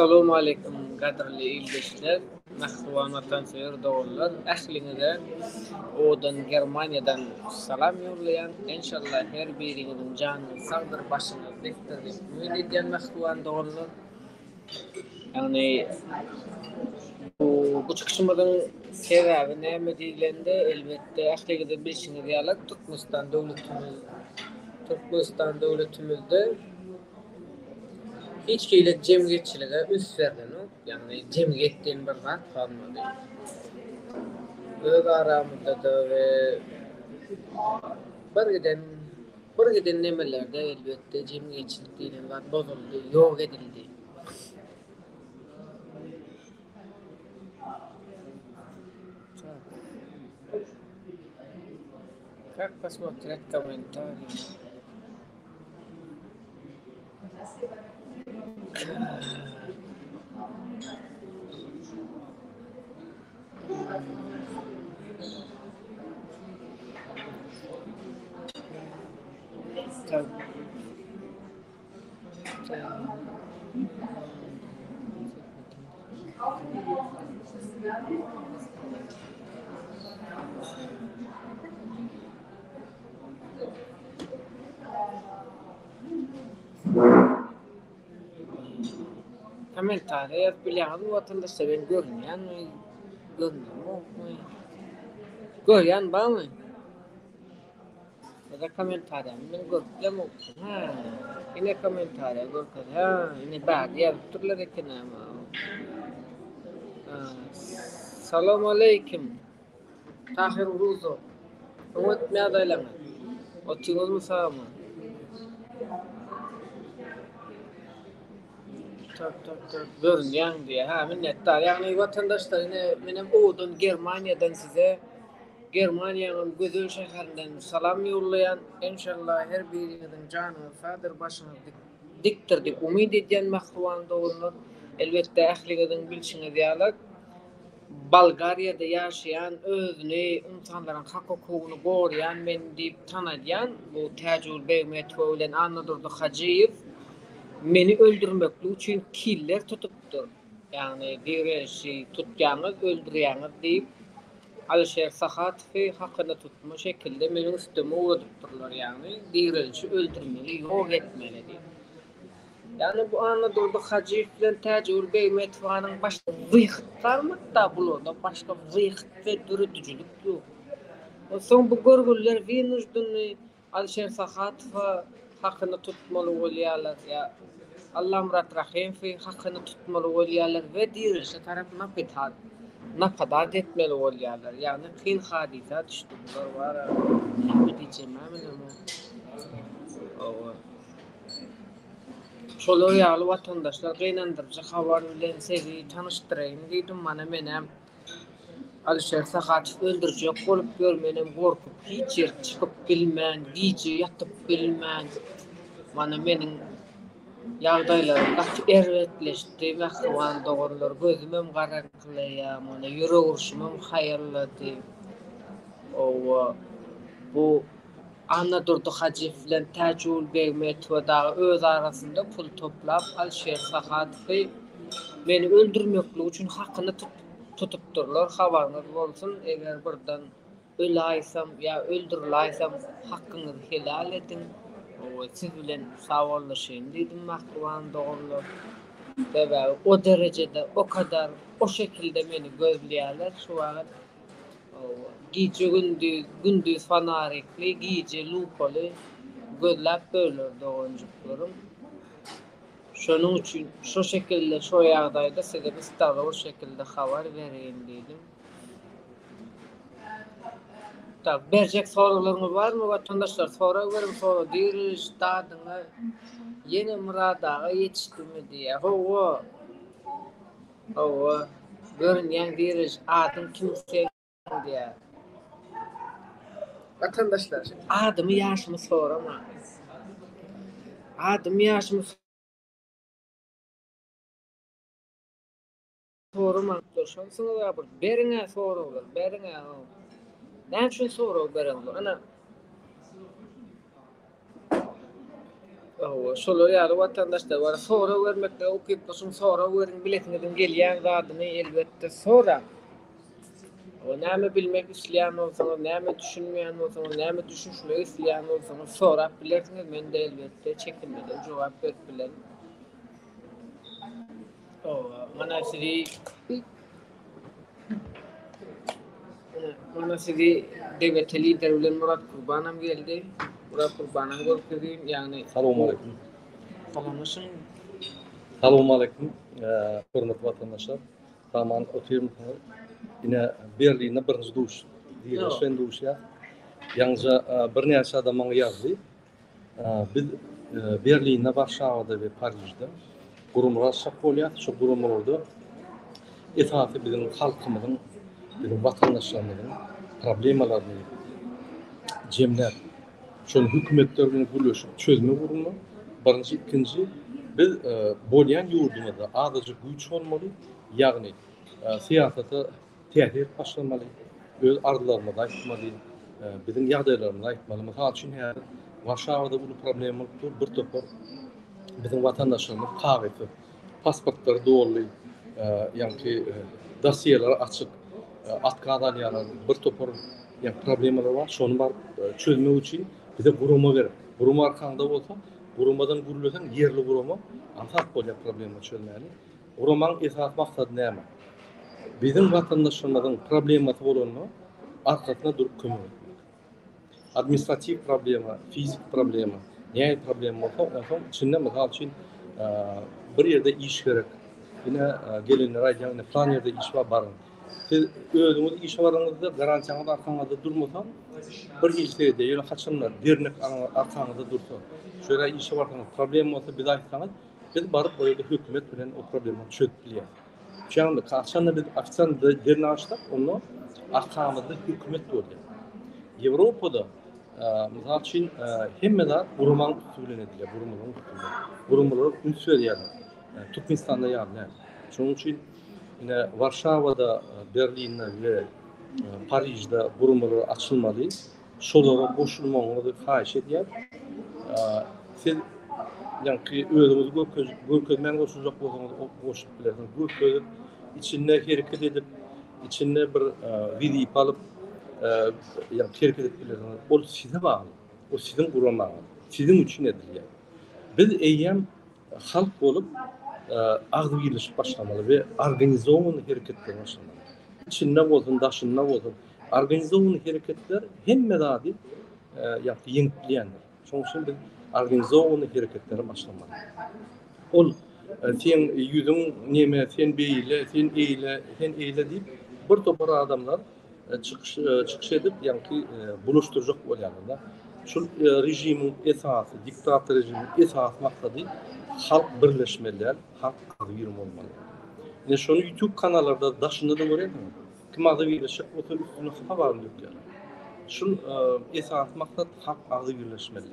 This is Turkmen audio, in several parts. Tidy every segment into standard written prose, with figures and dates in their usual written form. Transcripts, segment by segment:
Assalamu alaykum qadrli ildeşler, mahwan vatansever dogullar. Ähliňize odan Germaniýadan salam ýurlaýan, inşallah her biriňiziň janyny sagdyr başyny dikdir dip ümid edýän mahwan dogullar. Yani bu çıkışmadan sebäbi näme diýilende elbetde ähliňize bilşiňiz ýaly Türkmenistan döwletimizde hiç keyle cemiyetçiliğe üst verden o. Yani cemiyetten bir zat kalmadı. Öz aramızda da ve bir giden nemelerde elbette cemiyetçilik denen zat bozuldu, yok edildi. Как посмотреть комментарии? Komentariye bilen vatandaşlar ben görmeyen görmeyen var mı? Ya da komentariye ben görmeyen ha yine komentariye görmeyen ha yine bazı yazıtırlar eken ama Selamun aleyküm Tahir Ruzo Umut me adaylaňa otyňyz mı sağmı? Tak görünýän diýe. Ha, minnettar. Ýagny watandaşlar menem odan Germaniýadan size Germaniýanyň gözel şäherinden salam ýurlaýan. Inşallah her biriňiziň janyny sadyr başyny dikdir dip umyd edýän mahwan dogullar. Elbetde ähliňiziň bilşiňiz ýaly Bolgariýada ýaşaýan özüni insanlaryň hak hukugyny goraýan men diýip tanadýan bu Täjül Begmetov bilen Anna Durdy Hajyýew meni öldürmekli üçin killer tutupdyr. Yani direşi tutýanyz, öldürýäňiz diýip Alşer Sahatowy hakyna tutma şekilde meni üstüme uğradypdyrlar. Yani direşi öldürmeli, ýok etmeli diýip. Yani bu Anna Durdy Hajyýew bilen Täjül Begmetowyň başga wyhytlarmykda bularda başga wyhyt we dürüdüjülik ýok. O soň bu görgüller Venusdyny Alşer Sahatowy hakyna tutmaly bolýarlar ýa Allah Murat Rahimowy hakyny tutmaly bolýarlar we diýilişe tarapyna napadat etmeli bolýarlar. Ýagny kyn hadisa düşdi bular bar. Näme diýjem men şolar ýaly watandaşlar gynandyrjy habar bilen sizi tanyşdyraýyn diýdim. Mana menem Alşer Sahatowy öldürjek bolup görmenem gorkup hiç yer çykyp bilmän, giýje ýatyp bilmän. Mana meniň ýagdaýlarym gaty erwetleşdi, mahwan dogurlar gözümem garaklýar, mana ýürek urşumam haýyrlady. Bu Anna Durdy Hajyýew bilen Täjül Begmetow dagy öz arasynda pul toplap Alşer Sahatowy meni öldürmekli üçin hakyny tutupdyrlar. Habaryňyz bolsun, eger birden öläýsem ýa öldüriläýsem hakyňyzy helal edin. Siz bilen sawallaşyň diýdim mahwan dogurlar. Ve o derecede, o kadar, o şekilde meni gözleýärler. Şu wagt giýje gündüz fanarikli, giýje lupaly gözläp böler dogunjuklarym. Şonuň üçin şu şekilde, şu ýagdaýda size bir o şekilde habar bereyim diýdim. Tak, berjek soralarınız var mı vatandaşlar? Sonra verim sonra diriş, dadyňa yeni muradaga yetişdimi diye. Howa. Görünýän diriş adym kimse diye. Vatandaşlar, adymy ýaşymy sorama. Adymy ýaşymy sorama. Şonsuňa da beriňe soralar, beriňe. Näçe sorag bereňler? Ana Şolar ýaly watandaşlar bar. Sora bermekde okuyup başyň sora berin biletiniň gelýän zadyny elbetde sora. O näme bilmek isleýän bolsaňyz, näme düşünmeýän bolsaňyz, näme düşünmek isleýän bolsaňyz sorap bilersiňiz. Men de elbetde çekinmeden jogap berip bilen. Mana sizi devlet lider bilen Murat Kurbanam geldi. Murat Kurbanam görkezýän, ýagny Assalamu alaikum. Salamlaşyň. Assalamu alaikum. Hürmetli vatandaşlar. Tamam oturuyorsunuz. Yine Berlin'de birinci duş. Diýil şen duş ya. Ýalňyza bir näçe adam maňa ýazdy. Biz Berlin'de, Warşawada we Parijde gurumlar şap bolýar. Şu gurumlarda esaty bizim halkymyzyň, bizim vatandaşlarymyzyň problemalaryny jemläp şol hökümetler bilen gürleşip çözme gurulma. Birinci, ikinci biz bolýan ýurdumyzda adaja güýç bolmaly, ýagny siýasata täsir başlamaly, öz arzularymyzy aýtmaly, bizim ýagdaýlarymyzy aýtmaly. Mysal üçin Warşawada bu problem bolupdyr. Bir topar bizim vatandaşlarymyz kagypy, pasportlar dogry, ýa-ni dosiýeler açyk, atkadalýarlar, bir topar problemalar bar. Şonu bar çözmek üçin bize guruma gerek. Guruma arkanda bolsa, gurumadan gürleseň yerli guruma asas bolýan problemi çözmeli. Gurumaň esas maksady näme? Bizim vatandaşlarymyzyň problematy bolanma arkasyna durup kömek etmek. Administrativ problema, fizik problema, näme problem bolsa, onuň içinde mysal üçin bir ýerde iş gerek. Ýene gelenler aýdýan plan ýerde iş baryn. Siz özüňiz iş baryňyzda garantiýaňyz arkaňyzda durmasaň, bir ýylda ýöne haçanlar dernek arkaňyzda dursa, şöyle iş barsaňyz problem bolsa biz aýtsaňyz, biz baryp o ýerde hökümet bilen o problemi çözüp bilýär. Şeýle kaçanda biz aksan derni açdyk, onu arkaňyzda hökümet bolýar. Ýewropada mysal üçin hemmeler gurumaň üstüne edilýär, gurumlar ünsür ýaly. Türkmenistanda ýaly. Şonuň üçin yine Warşawada, Berlin'de ve Parij'de gurumlar açylmaly. Şolara goşulmaňyzy haýyş edýär. Siz ýa-ni özüňiz görkezmän goşuljak bolsaňyz goşup bilersiňiz. Görkezip içinde hereket edip, içinde bir video alıp ýa-ni hereket edip bilersiňiz. O size bagly. O sizin guramaňyz. Sizin üçin edilýär. Biz eýem halk bolup agdy birleşip başlamaly we organizowany hereketler başlamaly. İçinde bolsun, daşynda bolsun, organizowany hereketler hemme zady ýa-ni ýeňipleýändir. Şoň üçin biz organizowany hereketlere başlamaly. Ol sen ýüzüň näme, sen beýle, sen eýle diýip bir topar adamlar çykyş edip ýa-ni buluşturjak bolýarlar. Şu rejimiň esasy, diktator rejimiň esas maksady halk birleşmeli, halk agyr bolmaly. Ne şonu YouTube kanallarda daşynda da görýärmi? Kim agy birleşip oturup üstüne habar ýoklar. Şu esas maksat halk agy birleşmeli.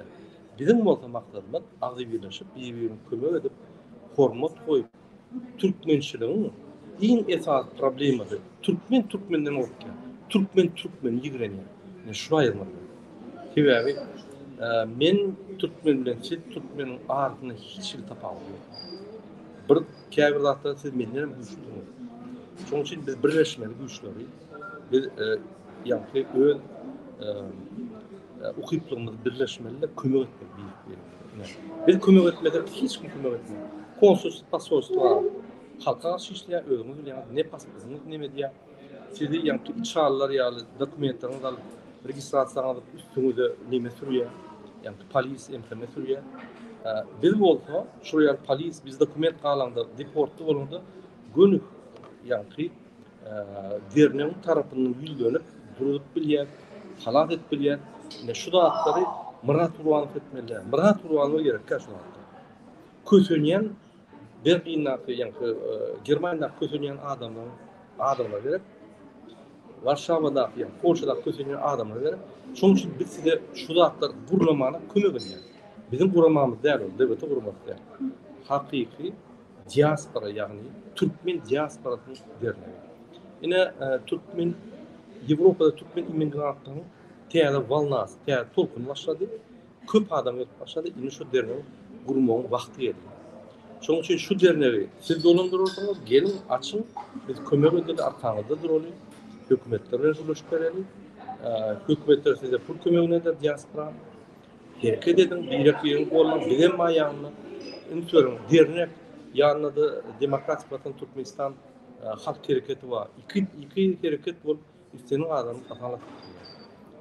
Bizim bolsa maksadymyz agy birleşip bir-birine kömek edip hormat goýup türkmençiligiň iň esas problemidir. Türkmenden okýar. Türkmen ýigrenýär. Ne şu aýyrmak. Sebäbi men Türkmen bilen siz Türkmeniň ardyna hiç bir tapawut ýok. Bir käbir zatda siz menden güçlüsiniz. Şoň üçin biz birleşmeli güçleri. Biz ýa-ni öz ukyplygymyzy birleşmeli, kömek etmek biýik. Biz kömek etmeden hiç kim kömek etmez. Konsuls, pasolstva, halka şişleýär, özüňiz bilen ne pasportyňyz näme diýär. Sizi ýa-ni içarlar ýaly dokumentlaryňyz alyp registrasiýa alyp üstüňizde näme sürýär. Yani polis emrine sürüyor. Biz bolsa şu yer polis biz dokument galanda deportlu bolanda gönük yani derneň tarapyndan ýüldönüp durup bilýär, halat et bilýär. Ne şu da atları Murat Urbanov etmeliler. Murat Urbanov gerek şu atlar. Kösünýän Berlin'de yani Germanya'da kösünýän adamlar gerek. Warşawada yani Polşada kösünýän adamlar gerek. Şoň üçin biz size şu zatlar gurulmana kömek edýär. Bizim gurulmamız däl, devlete gurulmak däl. Hakyky diaspora ýagny Türkmen diasporasyny derler. Ine Türkmen Ýewropada Türkmen immigrantlaryň täze walnas, täze tolkun başlady. Köp adam ýetip başlady. Ine şu derler gurmoň wagty geldi. Şoň üçin şu dernegi siz dolandyrarsyňyz, gelin açyň, biz kömek edeli arkaňyzda duralım. Hökümetler rezoluşyp bereli. Hökümetler size pul kömegine de diaspora hereket edin, birlik ýeňi bolmaň, bilen maýanyny ünsörüň dernek ýanyna da Demokratik Watan Türkmenistan halk hereketi bar. Iki hereket bolup üsteniň adamy atalyp.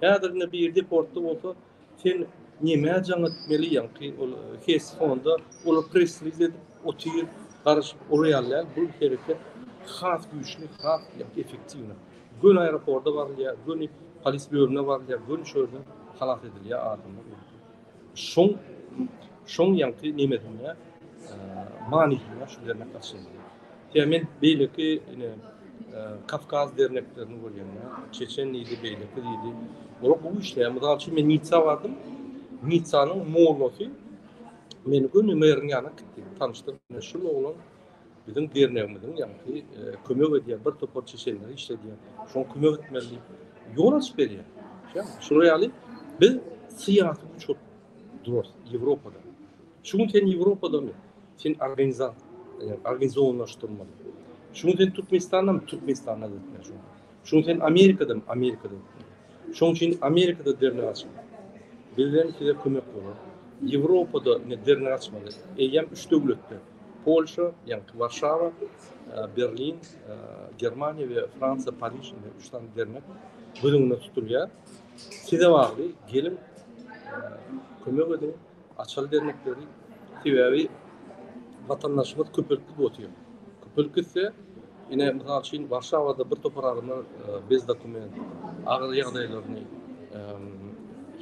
Häzirne bir deportda bolsa, sen näme jaňat etmeliýän ki ol hes fonda ol press-release edip otyr garaşyp orýallar bu hereket has güýçli, has effektiwni. Gün aeroportda barlýar, gün polis bölümine barlýar, gün şöyle halat edilýär adamlar. Şoň ýa-ni näme manihine şu dernek açıldı. Hemen beyleki Kafkaz derneklerini görýänler, Çeçenliýdi, beyleki diýdi. Bu işler, mesela için ben Nitsa vardım. Nitsa'nın Moğol'u meni gün Ömer'in yanına gittim. Tanıştım. Şu oğlan bizim derneğimizin yani kömek ediyor. Bir topar Çeçenleri işlediyor. Şu an kömek etmeli. Yol açıp veriyor. Şuraya alayım. Biz siyasetimiz çok zor Avrupa'da. Şunu sen Avrupa'da mı? Sen organizasyonlaştırmalı. Şunu sen Türkmenistan'da mı? Türkmenistan'da da etmez. Şunu sen Amerika'da mı? Amerika'da etmez. Şoň üçin Amerika'da dernek açmaly. Bizden size kömek bolar. Ýewropada ne dernek açmaly. Eýem 3 döwletde. Polşa, ýani Warşawa, Berlin, Germaniýa we Fransa, Paris, 3 tane dernek bölümine tutulýar. Size bagly gelin kömek edin, açaly dernekleri. Sebäbi vatandaşymyz köpelkli bolýar. Köpelkli ise yine mesela için Warşawada bir topar adamlar bez dokument, ağır ýagdaýlaryny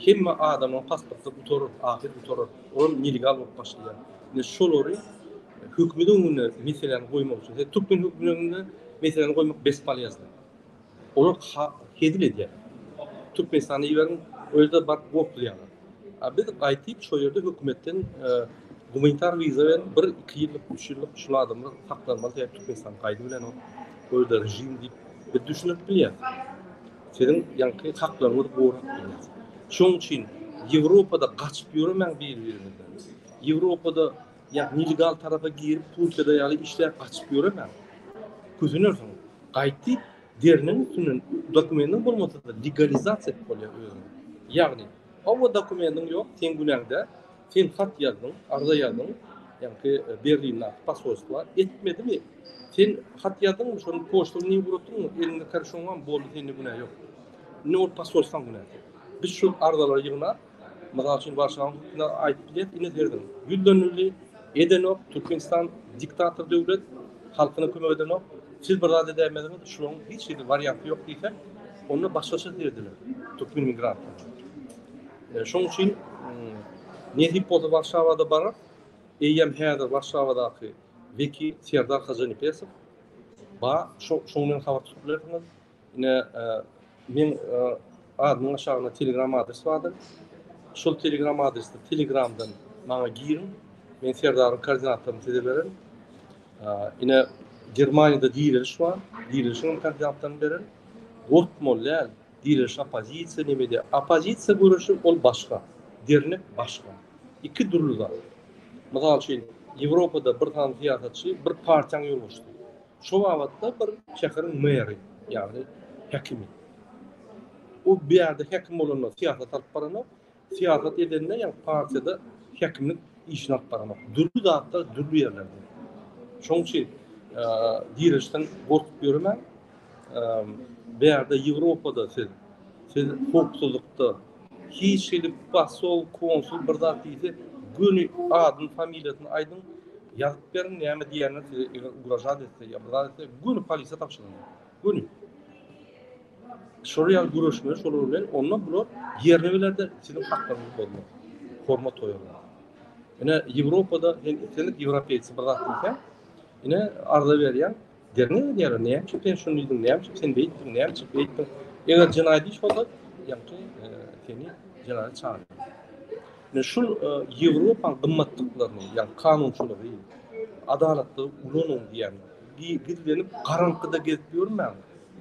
hemme adamın pasportu butorur, ahir butorur. Onun illegal bolup başlaýar. Ne şolary hökümetiň önüne meselen goýmak üçin, Türkmen hökümetine meselen goýmak besbal ýazdy. Onu hedil edýär. Türkmenistanyň ýerini öýde bar goýýar. Biz gaýtyp şo ýerde hökümetten humanitar viza bilen 1-2 ýyllyk, 3 ýyllyk şu adamlar haklanmaly diýip Türkmenistan gaýdy bilen o öýde rejim diýip bir düşünüp bilýär. Senin ýa-ni haklaryňy goýup bilýär. Şoň üçin Ýewropada gaçyp ýöremäň bir-birimizden. Ýewropada illegal tarafa girip Türkiýede ýaly işler gaçyp ýöremäň. Gözünürsiň. Gaýtyp derneň üstünden dokumentin bolmasa da legalizasiýa edip bolýar. Ýagny o dokumentin ýok, sen günäňde sen hat ýazdyň, arza ýazdyň, ýa-ni Berlin'e pasolstwa etmedimi? Sen hat ýazdyň, şonu poçtalyny burutdyň, elinde karşıňan boldy, sende günah ýok. Ne ol pasolstwan günah. Biz şu ardalar ýygnap, mesela için Warşawa aýdyp bilet, ine derdim. Güldönüli edenok, Türkmenistan diktator döwlet, halkyna kömek edenok, siz bir zat edemediniz, şoň hiç varianty ýok diýsek, onu başgaça derdiler. Türkmen migrantlar. Şoň üçin Nezip bolsa Warşawada barar, eýem häzir Warşawadaky vekil Serdar Kazanipesov şoň men habar tutulýardyňyz. Ine men adymyň aşagyna Telegram adresi bardy. Şol Telegram adresinde Telegramdan maňa girin. Men Serdaryň koordinatlaryny size bererim. Ine Germaniýada diýilýär şu an. Diýilýär koordinatlaryny bererim. Gortmollar, diýilýär opozisiýa nemede. Opozisiýa görüşi ol başga. Dernek başga. İki durlu zat. Mesela için Ýewropada bir tane siýasatçy bir partiýaň ýolbaşdy. Şo wagtda bir şäherin meri, ýagny häkimi. O bir ýerde häkim bolanlar siýasat alyp baranyp, siýasat edende ýa partiýada häkimlik işini alyp baranyp. Durlu zatlar durlu ýerlerde. Şoň üçin diýilişden gorkup ýöremäň. Bir ýerde Ýewropada siz hukukçylykda hiç gelip basol, konsul bir zat diýse, günü adın, familiýasyny aýdyn, ýazyp berin, näme diýenler uğraşat etse, ýa-da günü polisiýa tapşyryň. Günü. Şoýal görüşme, şolar bilen onlar bular ýerine bilerde sizin haklaryňyz bolmaly. Hormat toýarlar. Ine Ýewropada henlik Ýewropeýsy bir zat diýse, ine arza berýän, derне diýerler, näme çypyn şunu diýdin, näme çyp sen beýtdin, näme çyp beýtdin. Eger jinaýat iş bolsa, ýa-ni seni jinaýat çağırýar. Ne şu Ýewropa gymmatlyklaryny, ýa-ni kanunçylygy, adalatly ulanyň diýen, gizlenip garankyda gezip ýörmäň.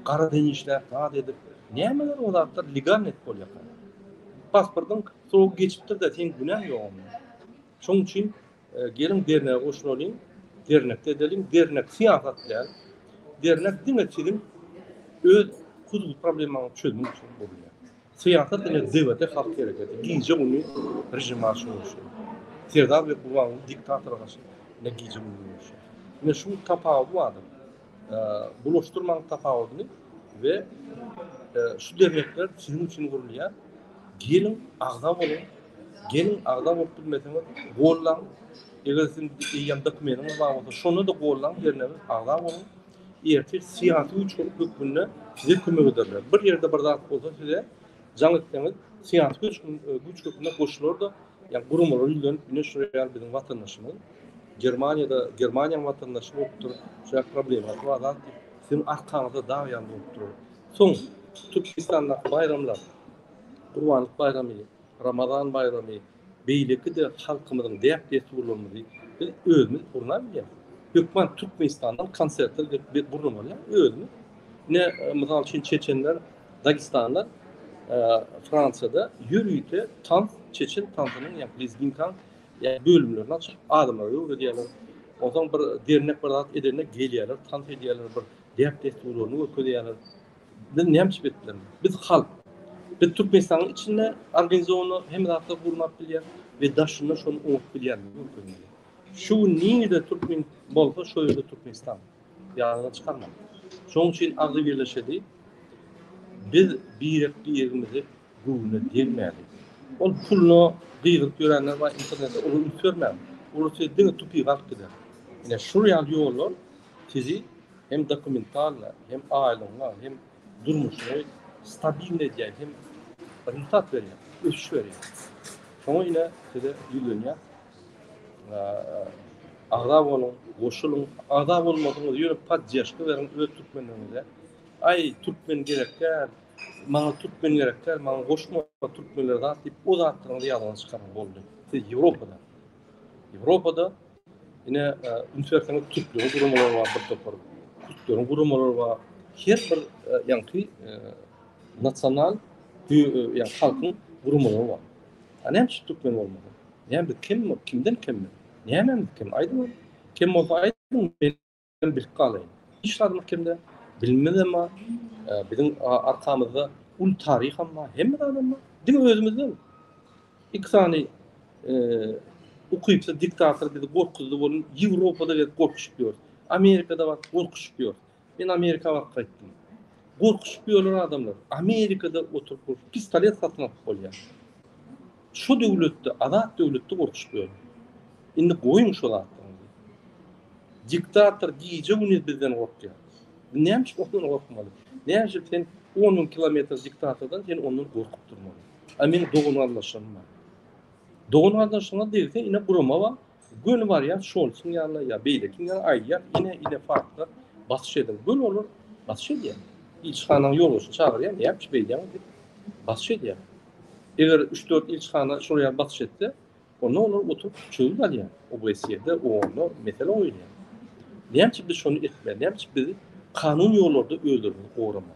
Gara denişler, taat edip, nämeler olatlar legal net bolýar. Pasportyň soňky geçipdir da sen günah ýokmy. Şoň üçin gelin derneğe koşun olayım, dernekte edelim, dernek siyaset bilen, dernek diňe öz huzur problemany çözmek için bolýar. Siyaset ine devlete halk gereketi, giýje uny rejim aşyşy. Serdar ve Kurban diktatör arasında ne giyici bulunmuş. Ve şu tapawut vardı. Bulaştırmanın tapawutunu ve şu dernekler sizin için kurulýar. Gelin agda bolun. Gelin agda bolup bilmeseniz gollan. Eger sizin ýan dokumentiniz bar bolsa şonu da gollan yerine agda bolun. Ertir siyasi üçin hükmünde size kömek ederler. Bir yerde bir zat bolsa size jaňytdyňyz siyasi güç hükmünde koşulur da yani gurumlar ýylan güneş real bizim vatandaşımız Germaniýa vatandaşı bolup şu problemler var. Sizin arkaňyzda daýan bolup durur. Soň Türkistanda bayramlar, Gurbanlyk bayramy, Ramazan bayramy, beýleki de halkymyzyň diýip desturlamagy biz özümiz gurnaýar. Hökümet Türkmenistandan konsertler bir gurulmalar özümiz. Ne mysal üçin Çeçenler, Dagistanlar Fransa'da yürüyüşte tank Çeçen tankının yani Lizginkan yani bölümlerine adamlar yok diyorlar. O zaman bir dernek bir zat edene geliyorlar, tank ediyorlar, bir diyap desturlarını okuyorlar. Biz ne yapmış bittiler? Biz halk. Biz Türkmenistan'ın içinde organizasyonu hem zaten kurmak biliyor ve daşında şunu unut biliyor. Şu niyede Türkmen bolsa şöyle Türkmenistan. Yanına çıkarmam. Şunun için ağzı birleşedi. Biz bir yerimizi guruna delmedik. Ol pulno gıyırıp görenler var internette onu görmem. Onu söylediğinde tupi kalk gider. Yani şuraya yollar sizi hem dokumentarla hem ailonla hem durmuşuna stabil ediyor hem rezultat veriyor, öşüş veriyor. Sonra yine size yürüyor. Ağda olun, koşulun, ağda olmadığınız yönü padyaşkı verin öz Türkmenlerinize. Ay Türkmen gerekler, bana Türkmen gerekler, bana koşma Türkmenler de deyip o zatlarını yalan çıkarmak oldu. Avrupa'da yine üniversitenin Türklerin kurumaları var bir topar. Türklerin kurumaları var. Her bir yankı nasyonal yani halkın kurumaları var. Yani hem Türkmen olmadı. Yani kimden kim? Ne hemen kim? Aydın kim olsa aydın ben bir kalayım. Hiç adım kimde? Bilmem ama bizim arkamızda ul tarih ama hem de ama değil mi özümüzde? İki tane okuyup diktatör dedi korkuzdu bolun Avrupa'da ve korkuşuyor. Amerika'da var korkuşuyor. Ben Amerika var gittim. Korkuşuyorlar adamlar. Amerika'da oturup pistolet satın alıp bolýar. Şu devlette, adat devlette korkuşuyor. Indi koyun şu zatlarını. Diktatör giyici bunu bizden korkuyor. Neymiş ondan korkmalı? Neymiş sen 10 kilometre diktatörden sen ondan korkup durmalı. Amin doğunu anlaşılma. Doğunu anlaşılma değilse yine burama var. Gönü var ya Scholz'un yanına ya Beylekin ya Ayyar yine farklı basış eder. Böyle olur basış ediyor. İlçhanın yolu olsun çağırıyor. Ne yapmış Beylekin? Basış ediyor. Eğer 3-4 ilçhana şuraya basış etti o ne olur oturup çözüm alıyor. O bu esiyede o onu mesele oynuyor. Ne yapmış biz şunu etmeyelim. Ne yapmış biz kanun yollarda öldürmeyi, uğramalı.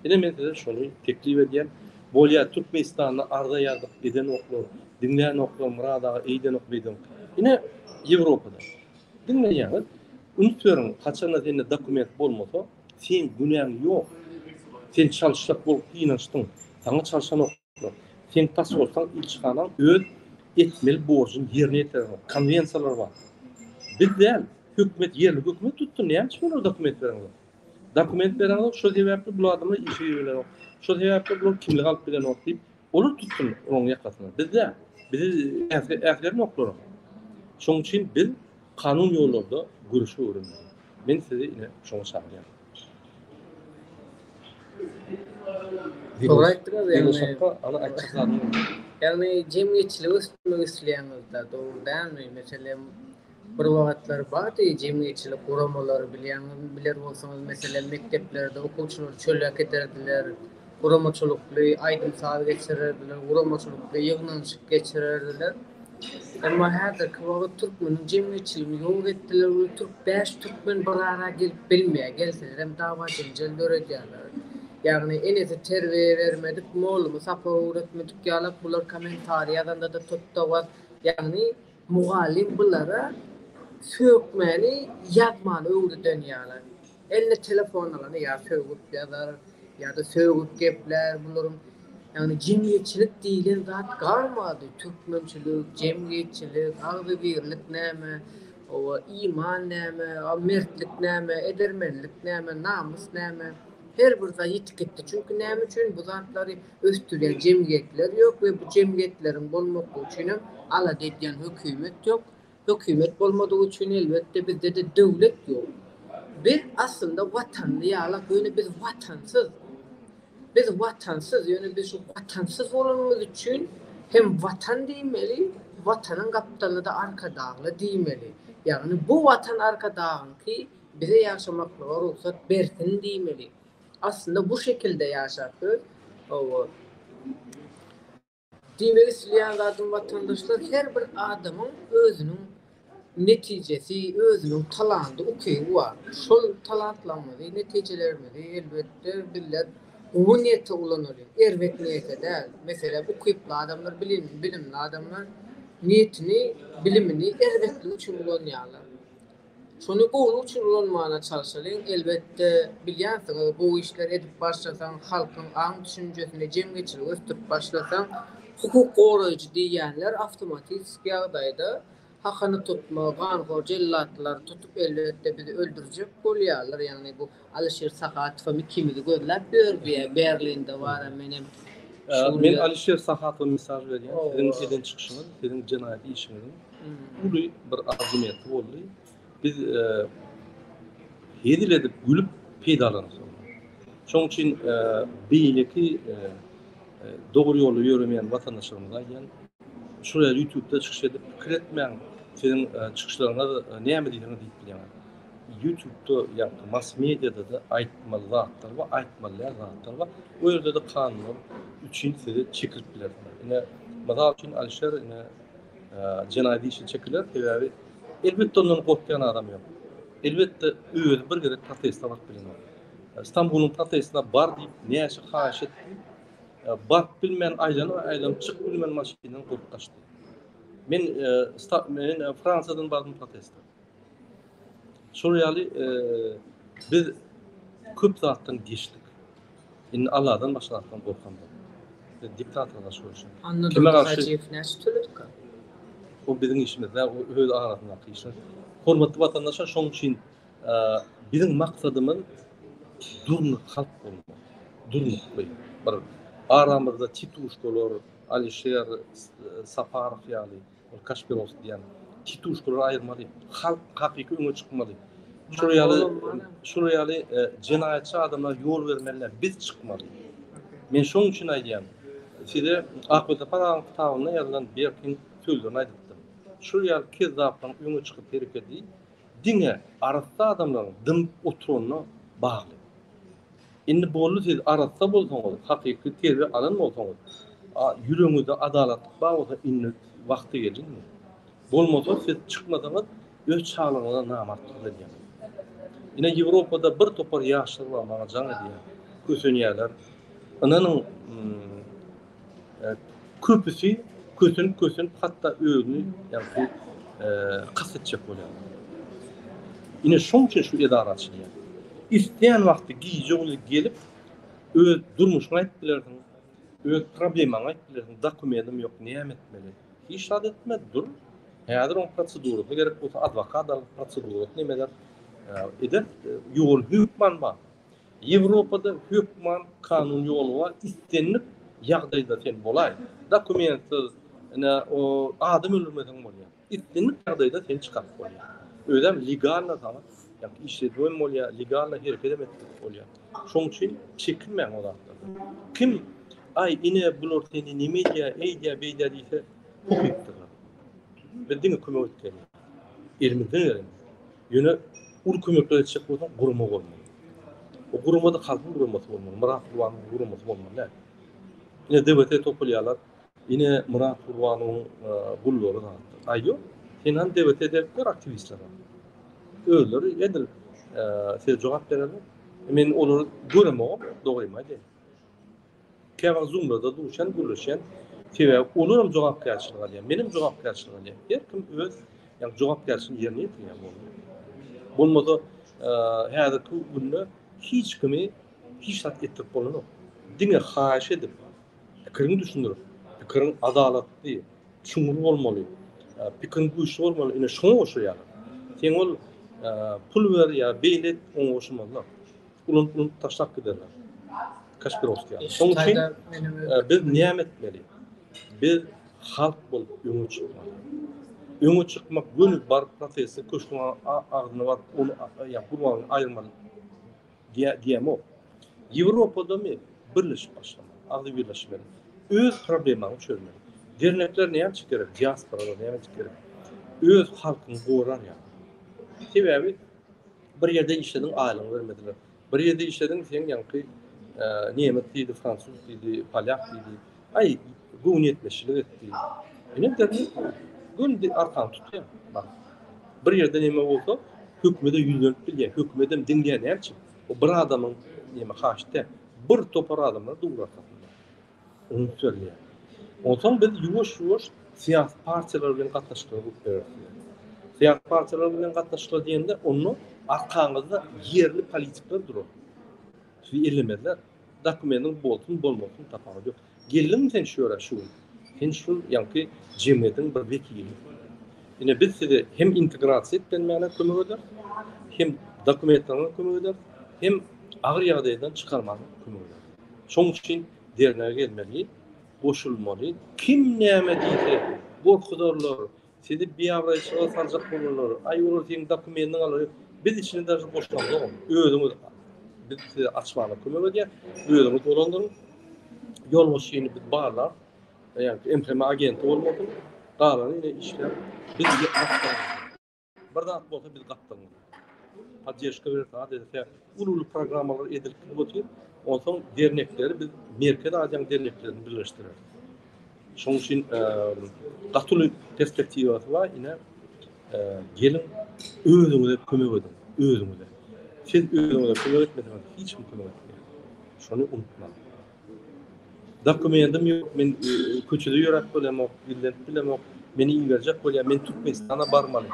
Yine mesela şunu teklif edeyim. Bolya Türkmenistan'da arda yardık eden oklar, dinleyen oklar, muradağı eğden oklaydım. Yine Avrupa'da. Dinleyen, unutuyorum, kaçanda senin dokument olmasa, sen günahın yok. Sen çalışacak bolup inançtın. Sana çalışan oklar. Sen tas olsan ilçhanan öz etmeli borcun yerine yetiren konvensiyalar var. Bizden hükümet yerli hükümet tuttu. Ne yapmış bunu dokument verenler? Dokument verenler şu sebepli bu adamlar işe yürüyorlar. Şu sebepli bu kimlik alıp bilen ok deyip olur tuttun onun yakasına. Bizde ehlerin okları. Şunun için biz kanun yollarda görüşü öğrendik. Ben size yine şunu çağırıyorum. Doğru aytdınız yani. Yani cemiyetçilik üstüne işleýänizde doğru değil mi? Mesela bir wagtlar bardy cemiyetçilik guramaları biler bolsaňyz mesela mekteplerde okuwçylar çölek ederdiler. Guramaçylykly aýdym saat geçirirdiler, guramaçylykly ýygnanşyk geçirirdiler. Ama häzir wagt Türkmeniň cemiyetçiligini ýok etdiler. Türk 5 Türkmen bir ara gelip bilmeýär. Gelseler hem dawa janjal döredýärler. Yani enesi terbiye vermedik, moğlumu sapa öğretmedik, yalak bular komentariyadan da tuttu var. Yani mugallim bulara sökmeni yapmalı öwrü dünýäler. Elle telefonlaryny ya sögüp ýazar ya-da sögüp gepler bularyň ýani jemgyýetçilik diýilen zat galmady. Türkmençilik, jemgyýetçilik, agdy birlik näme, o iman näme, o mertlik näme, edermenlik näme, namus näme. Her bir zat ýitip gitdi. Çünki näme üçin bu zatlary östürýän jemgyýetler ýok we bu jemgyýetleriň bolmagy üçin alady edýän hökümet ýok. Hökümet bolmadygy üçin elbetde bizde de döwlet ýok. Biz aslında watanly ýaly, ýöne biz watansız. Biz watansız, ýöne biz şu watansız bolanymyz üçin hem watan diýmeli, watanyň gapdaly da arka dagly diýmeli. Ýagny bu watan arka dagynky bize ýaşamaklyga ruhsat bersin diýmeli. Aslında bu şekilde ýaşapyr. O diýmek isleýän zadyň watandaşlar her bir adamyň özüniň netijesi, özüniň talanty ukygy bar. Şol talantlanmady, netijelermedi elbetde billet o niyete ulanır. Ermek niyete däl. Mesela ukyply adamlar bilimli adamlar niyetini, bilimini ermekli üçin ulanýarlar. Şonu gowy üçin ulanmana çalışalyň. Elbetde bilýänsiňiz, bu işler edip başlasaň, halkyň aň düşünjesini jemgyýetçilik östürip başlasaň, hukuk goraýjy diýenler awtomatik ýagdaýda hakyny tutma, ganhor jellatlar tutup elbetde bizi öldürjek bolýarlar. Ýagny bu Alişer Sahatovy kimidi gözläp Berlinde bar menem. Men Alişer Sahatovy misal berýän. Sizin eden çykyşyňyz, sizin jenaýat işiňiz. Bu bir argument boldy. Biz hedil edip gülüp peýdalanýar. Şoň üçin beýleki dogry ýoly ýöremeýän watandaşlarymyza ýan şuraya YouTube'da çykyş edip pikir etmeýän senin çıkışlarına näme diýdiňi diýip bilýär. YouTube'da ýa-da mass mediada da aýtmaly zatlar we aýtmaly zatlar we o ýerde de kanunlar üçin sizi çekirip bilerler. Ine mazal üçin Alişer ine jenaýat işi çekiler, sebäbi elbetde ondan gorkýan adam ýok. Elbetde öýüz bir gerek protesta bak bilenler. İstanbul'un protestine bar diýip näçe haýyş etdi. Bar bilmän aýlanyp çyk bilmän maşynadan gorkaçdy. Men Fransadan bardım protesta. Şuryaly biz köp zatdan geçdik. Inni Allah'dan başlamaktan gorkan boldy. Diktatorlar şoýşy. Kime garşy näçe töledik? O bizim işimizde, o öz arasyndaky işler. Hormatly watandaşlar, şoň üçin bizim maksadymyz durny halk bolmak. Durny bir aramızda tituşkolar, Alişer Safarow ýaly, Kaşpirov diýen tituşkolar aýyrmaly. Halk hakyky öňe çykmaly. Şuryaly jenaýatçy adamlar ýol bermeliler, biz çykmaly. Men şoň üçin aýdýam. Size Akbata Paran kitabyna ýazylan bir kin sözlerini aýdypdym. Şuryaly kezzapdan öňe çykyp bereketli diňe arasda adamlaryň dım oturunyna bagly. Indi bolly siz arasda bolsaňyz, hakyky terbiýe alan bolsaňyz, ýüregiňizde adalatlyk bar bolsa inni wagty geldi. Bolmasa siz çykmasaňyz öz çağlığına namartlyk edýär. Ine Ýewropada bir topar ýaşlar bar, maňa jaň edýär. Kösenýärler. Ananyň köpüsi kösün hatda özüni ýa-da kasetçek bolýar. Ine şoň üçin şu edaraçylyk. İsteýän wagty giýje gelip öz durmuşyny aýtdylardyň, öz problemaňy aýtdylardyň, dokumentim ýok, näme etmeli? Hiç etme dur. Häzir o prosedurada gerek bolsa advokat prosedurada nemeler edip ýol hükman bar. Ýewropada hükman kanun ýolu bar. İstenip ýagdaýda sen bolay. Dokumentsiz o adam öldürmeden bolýar. İstenip ýagdaýda sen çykap bolýar. Özem legalna tamam. Yani işlediğim bolýar, legalna hereket etmek bolýar. Şoň üçin çekinmeň o zatlar. Kim ay ine bular seni nime diýär, eýdýär, beýdýär diýse hukukdyr. Bildiňi kömek etdi. Elimizden gelen. Ýöne ul kömekler etjek bolsa guruma bolmaly. O gurumada halkyň gurumasy bolmaly, Murat Gurbanuň gurumasy bolmaly. Ine DBT topulýarlar. Ine Murat Gurbanuň gullary zatlar. Aýyo, senan DBT'de bir aktivistler bar. Öýleri edil siz jogap bererler. Men olary göremem, dogrymy aýdym. Käwag Zoom'da durşan, gülüşen, Sebäbi olaram jogapkärçilik alýar. Menim jogapkärçilik alýar. Her kim öz ýani jogapkärçiligini ýerine ýetirýär bolmaly. Bolmasa häzirki günde hiç kimi hiç tat etdirip bolanok. Diňe haýyş edip, pikirini düşündirip, pikirin adalatly, çuňur bolmaly, pikirin güýçli bolmaly, ine şoňa goşýar. Sen ol pul ber ýa beýlet oňa goşmalylar. Ulan taşlap giderler. Kaspirovski. Şoň üçin biz näme etmeli? Biz halk bolup öňe çykmaly. Öňe çykmak gönül bar prosesi köşküň agdyna bar onu ýa-da aýyrmaly diýem o. Ýewropada birleşip başlamaly, agdy birleşmeli. Öz problemagyny çözmeli. Dernekler näme çekerek, diasporalar näme çekerek? Öz halkyny gorar ýa. Sebäbi bir ýerde işlediň aýlygy bermediler. Bir ýerde işlediň sen ýanky Nimet diýdi, Fransuz diýdi, Polyak diýdi. Ay, gün etmeşilik etdi. Ene derdi, gün arkan tutýar. Bak, bir ýerde näme bolsa, hökümede ýüzlenip bilýär. Hökümedem diňe näçe? O bir adamyň näme haşda, bir topar adamlar dugrar tapýar. Onu söylýär. Ondan biz ýuwaş-ýuwaş siyasi partiýalar bilen gatnaşyp berýär. Siyasi partiýalar bilen gatnaşyp diýende onu arkaňyzda ýerli politikler durar. Elemediler. Dokumentin bolsun bolmasyn tapagy ýok. Geldim sen şöyle şu. Sen şu ýanky jemgyýetiň bir wekili. Ine biz size hem integrasiýa etmeli kömek eder, hem dokumentlaryny kömek eder, hem agyr ýagdaýdan çykarmagy kömek eder. Şoň üçin dernege gelmeli, goşulmaly. Kim näme diýse, gorkudorlar, sizi biýabraýçyga saljak bolanlar, aýular sen dokumentini alyp, biz içinde de goşulmaly. Özüňiz biz açmalı kömek edýär. Özüňiz dolandyryn. Ýol boşyny biz barlar. Ýani emprema agent bolmadyk. Galany ine işler. Biz gatnaşyp. Bir zat bolsa biz gatnaşyp. Podдержка berýär, dese ulul programmalar edilip bolýar. Ondan dernekleri biz Merkez Aýan derneklerini birleşdirer. Şoň üçin gatyly perspektiwasy bar ine gelin özüňize kömek edin. Özüňize. Siz özüňize kömek etmediňiz, hiç kim kömek etmeýär. Şonu unutma. Dokumentim ýok, men köçede ýörek bolamok, bilip bilemok, meni iňgerjek bolýar, men Türkmenistana barmaly.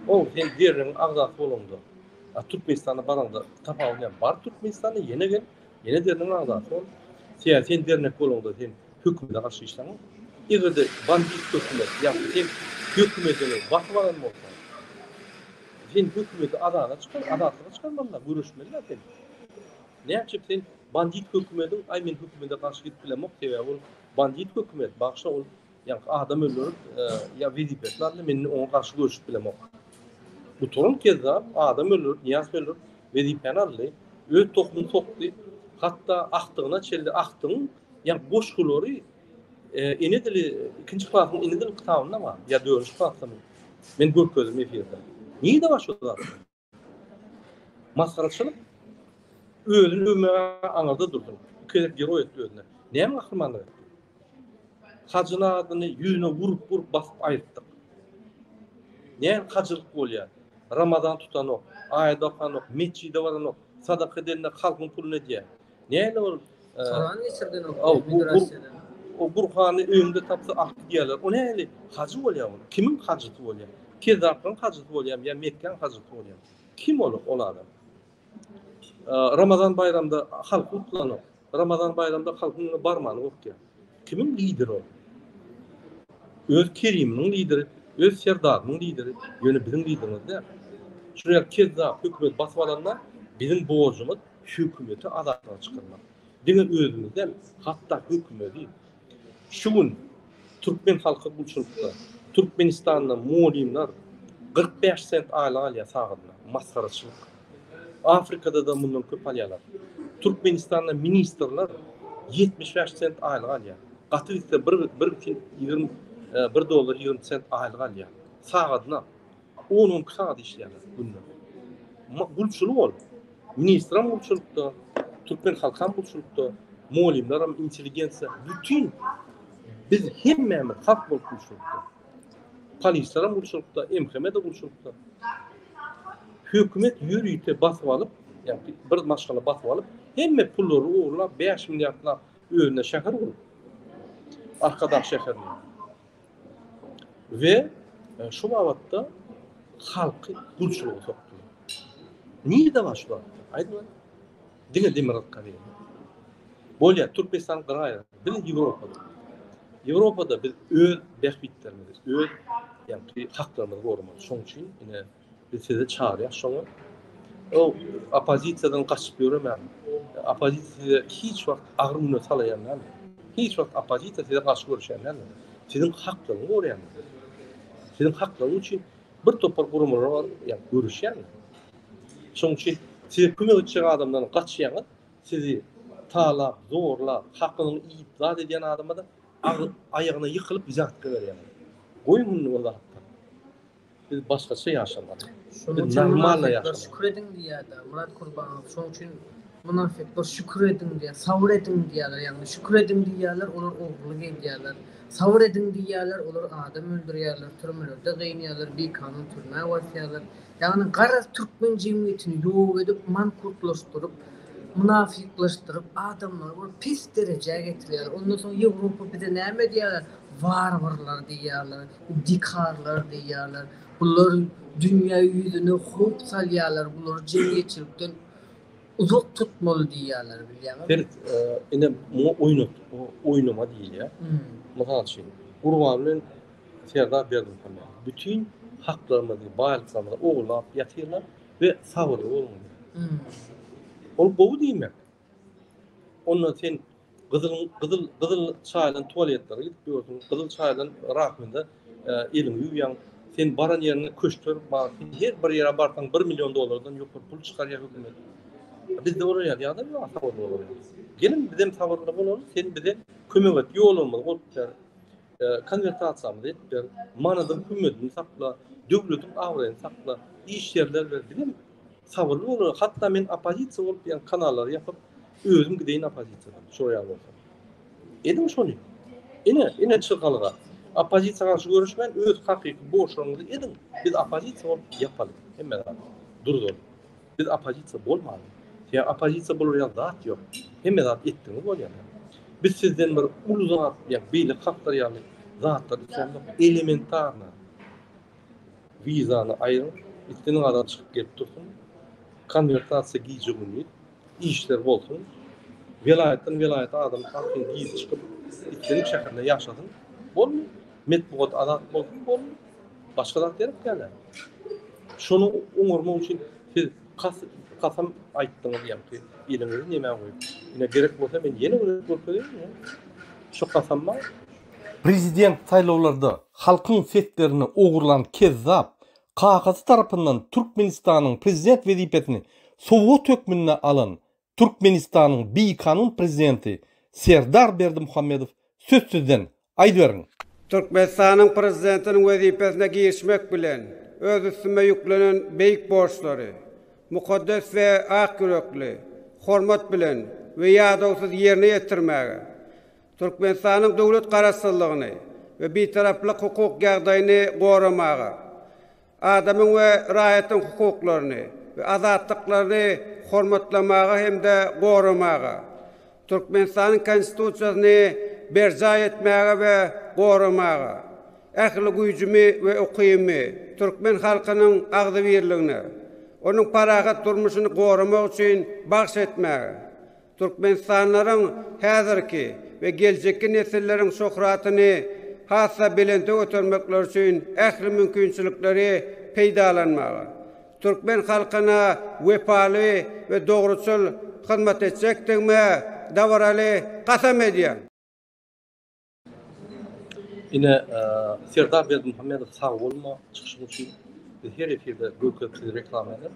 O, sen deriniň agzasy bolanda. Türkmenistana baranda tapagyň bar Türkmenistana ýene gel, ýene deriniň agzasy bol. Sen dernek bolanda, sen hökümde garşy işleň. Egerde bandit hökümet, ýa-da sen hökümetini bakmadan bolsa, sen hökümeti adana çıkar, adatına çıkarmanlar, görüşmeliler sen. Ne yapacak sen bandit hökümetin, ay men hökümete karşı gidip bilemok sebäbi ol bandit hökümet, bakşa ol, yani adam öldürüp ya vizipetlerle men ona karşı görüşüp bilemok. Bu torun kezzap, adam öldürüp, niyaz öldürüp, vizipeni aldy, öz tohumunu sokdy, hatta aktygyna çeldi, aktygyň yani boşgulary ene dili ikinci klasyň ene dili kitabynda bar, ya dördüncü klasyň. Men görkezdim efirde. Niye başladılar? Maskaraçılık. Özünü ömüre anarda durdun. Kelep gero etdi özüne. Näme ahırmanlyk etdi? Hacına adyny yüzüne vurup basıp aýyrtdyk. Näme hacılık bolýar? Ramazan tutanok, aýda okanok, meçide baranok, sadaka edende halkyň pulunu edýär. Näme ol? Quran geçirden migrasyada. O Burhany öňünde tapsa ahdy diýerler. O näme? Hacı bolýar o. Kimin hacıty bolýar? Kezakyň hacıty bolýar, ýa Mekkeň hacıty bolýar. Kim ol adam? Ramazan bayramda halk kutlanok. Ramazan bayramda halkyň barmany okýar. Kimin lideri o? Öz Keriminiň lideri, öz Serdatynyň lideri, ýöne biziň liderimizde. Şuraya kezzap hökümet basyp alanlar biziň borjumyz hökümeti adatdan çykarmak. Diňe özümizden hatda hökümeti şu gün Türkmen halky bulşulukda Türkmenistanda molimler 45 sent aýlyk alýar sagyna, maskaraçylyk. Afrikada da bundan köp alýarlar. Türkmenistanda ministrler 75 sent aýlyk alýar. Gatylykda $1 sent aýlyk alýar. Sagyna 10 saat işleýärler günde. Bulşuluk ol. Ministram bulşulukda, Türkmen halkam bulşulukda, molimler hem inteligensiýa, bütün biz hemmemiz halk bolup bulşulukda. Polisler bulşulukda, emkreme de bulşulukda. Hökümet ýürüýte basyp alyp, ýani bir maşgala basyp alyp, hemme pullary uğurlap 5 milliardlar özüne şäher bolup. Arkadaş şehirli. Ve şu babatda halkı gulçuluğa soktu. Niye de başladı? Aydın. Dine demirat kariyer. Bolya Türkmenistan qırayı. Bir Avrupa'da. Avrupa'da biz öz behbitlerimiz, öz yani haklarımızı korumak. Şoň üçin ine biz size çağırýar. Şoňa o opozisiýadan gaçyp ýöremän. Opozisiýa hiç wagt agrymyny salaýanlar. Hiç wagt opozisiýa size gaçyp görüşýänler. Sizin haklarınızı koruýanlar. Sizin haklarınız üçin bir topar gurumlar var, yani görüşýänler. Şoň üçin size kömek etjek adamdan gaçýaňyz, sizi talap, zorlap, hakkını iptal eden adama da ayağına yıkılıp bize hakkı veriyorlar. Koyun bunu orada hatta. Biz başkası yaşamadık. Biz normalla yaşamadık. Şükredin diye de Murat Kurbanov. Şoň üçin münafıklar şükredin diye, sabır edin diyorlar. Yani şükredin diyorlar, olur oğlu geldiyorlar. Sabır edin diyorlar, olur adam öldürüyorlar, türmelerde gıyniyorlar, bir kanun türmeye basıyorlar. Yani kara Türkmen cemiyetini yok edip, mankurtlaştırıp, münafıklaştırıp adamları böyle pis dereceye getiriyorlar. Ondan sonra Avrupa bir de ne diyorlar? Varvarlar diyorlar, dikarlar diyorlar. Bunlar dünya yüzüne hop salıyorlar. Bunlar cemiyetçilikten uzak tutmalı diyorlar. Ferit, yine oynama değil ya. Mesela şey, Urvan'ın Serdar Berdim falan. Bütün haklarımızı, bayılıklarımızı oğulap yatıyorlar ve savurlu olmuyor. Ol bu değil mi? Onunla sen kızıl çaylan tuvaletlere gidip gördün, kızıl çaylan rahminde elini yuyan, sen baran yerine köştür, her bir yere barsan $1 milyon yukarı pul çıkarıyor hükümet. Biz de oraya ya da savurlu olalım. Gelin bizim savurlu olalım, sen bize kömek et, yol olmalı, konvertasyamızı et, manadım hükümetini sakla, devletin avrayını sakla, iş yerler ver, bilim savurlu olur. Hatta ben opozisiya olup yani kanallar yapıp özüm gideyin opozisiyadan, şuraya olsam. Edim şunu. Yine çıkalığa. Opozisiya karşı görüşmen, öz hakiki boşluğumuzu edin. Biz opozisiya olup yapalım. Hemen abi. Dur. Biz opozisiya olmalı. Ya opozisiya buluryan zat yok. Hemen abi ettiğiniz ol yani. Biz sizden bir ulu zat, yani beylik hakları yani zatları sonunda elementarına vizanı ayırın. İstediğin kadar çıkıp gelip dursun. Konvertasiya giyeceğini, işler olsun. Velayette adam hakkın giysi çıkıp istediğin şehirde yaşasın. Olmuyor. Metbuat adat olmuyor. Başka da derip geldi. Şunu umurma için siz kasam ayttığınız yaptı. İlimleri yemeğe koyup. Yine gerek olsa ben yeni korkuyorum ya. Şu kasam var. Prezident saylovlarda halkın setlerini oğurlan kezzap, kakası tarafından Türkmenistan'ın prezident vazifesini soğuk tökmününe alan Türkmenistan'ın bir kanun prezidenti Serdar Berdimuhamedov sözsüzden aydıverin. Türkmenistan'ın prezidentinin vazifesine girişmek bilen öz üstüme yüklenen büyük borçları, mukaddes ve ak yürekli, hormat bilen ve yadavsız yerine getirmeye, Türkmenistan'ın devlet karasıllığını ve bir taraflı hukuk yağdayını korumaya, adamın ve rayetin hukuklarını ve azatlıklarını hormatlamaya hem de korumaya, Türkmenistan'ın konstitusiyasını berca etmeye ve korumaya, ehli gücümü ve okuyumu, Türkmen halkının ağzı birliğini, onun parahat durmuşunu korumak için bahsetmeye, Türkmenistanların hazırki ve gelecekki nesillerin şöhratını hassa bilente götürmekler için ehli mümkünçülükleri peydalanmaya, Türkmen halkına vefalı ve doğrusul hizmet edecektirmeye davaralı kasam ediyor. Yine Serdar Berdimuhamedov sağ olma çıkışın için her efirde gököltü reklam eder.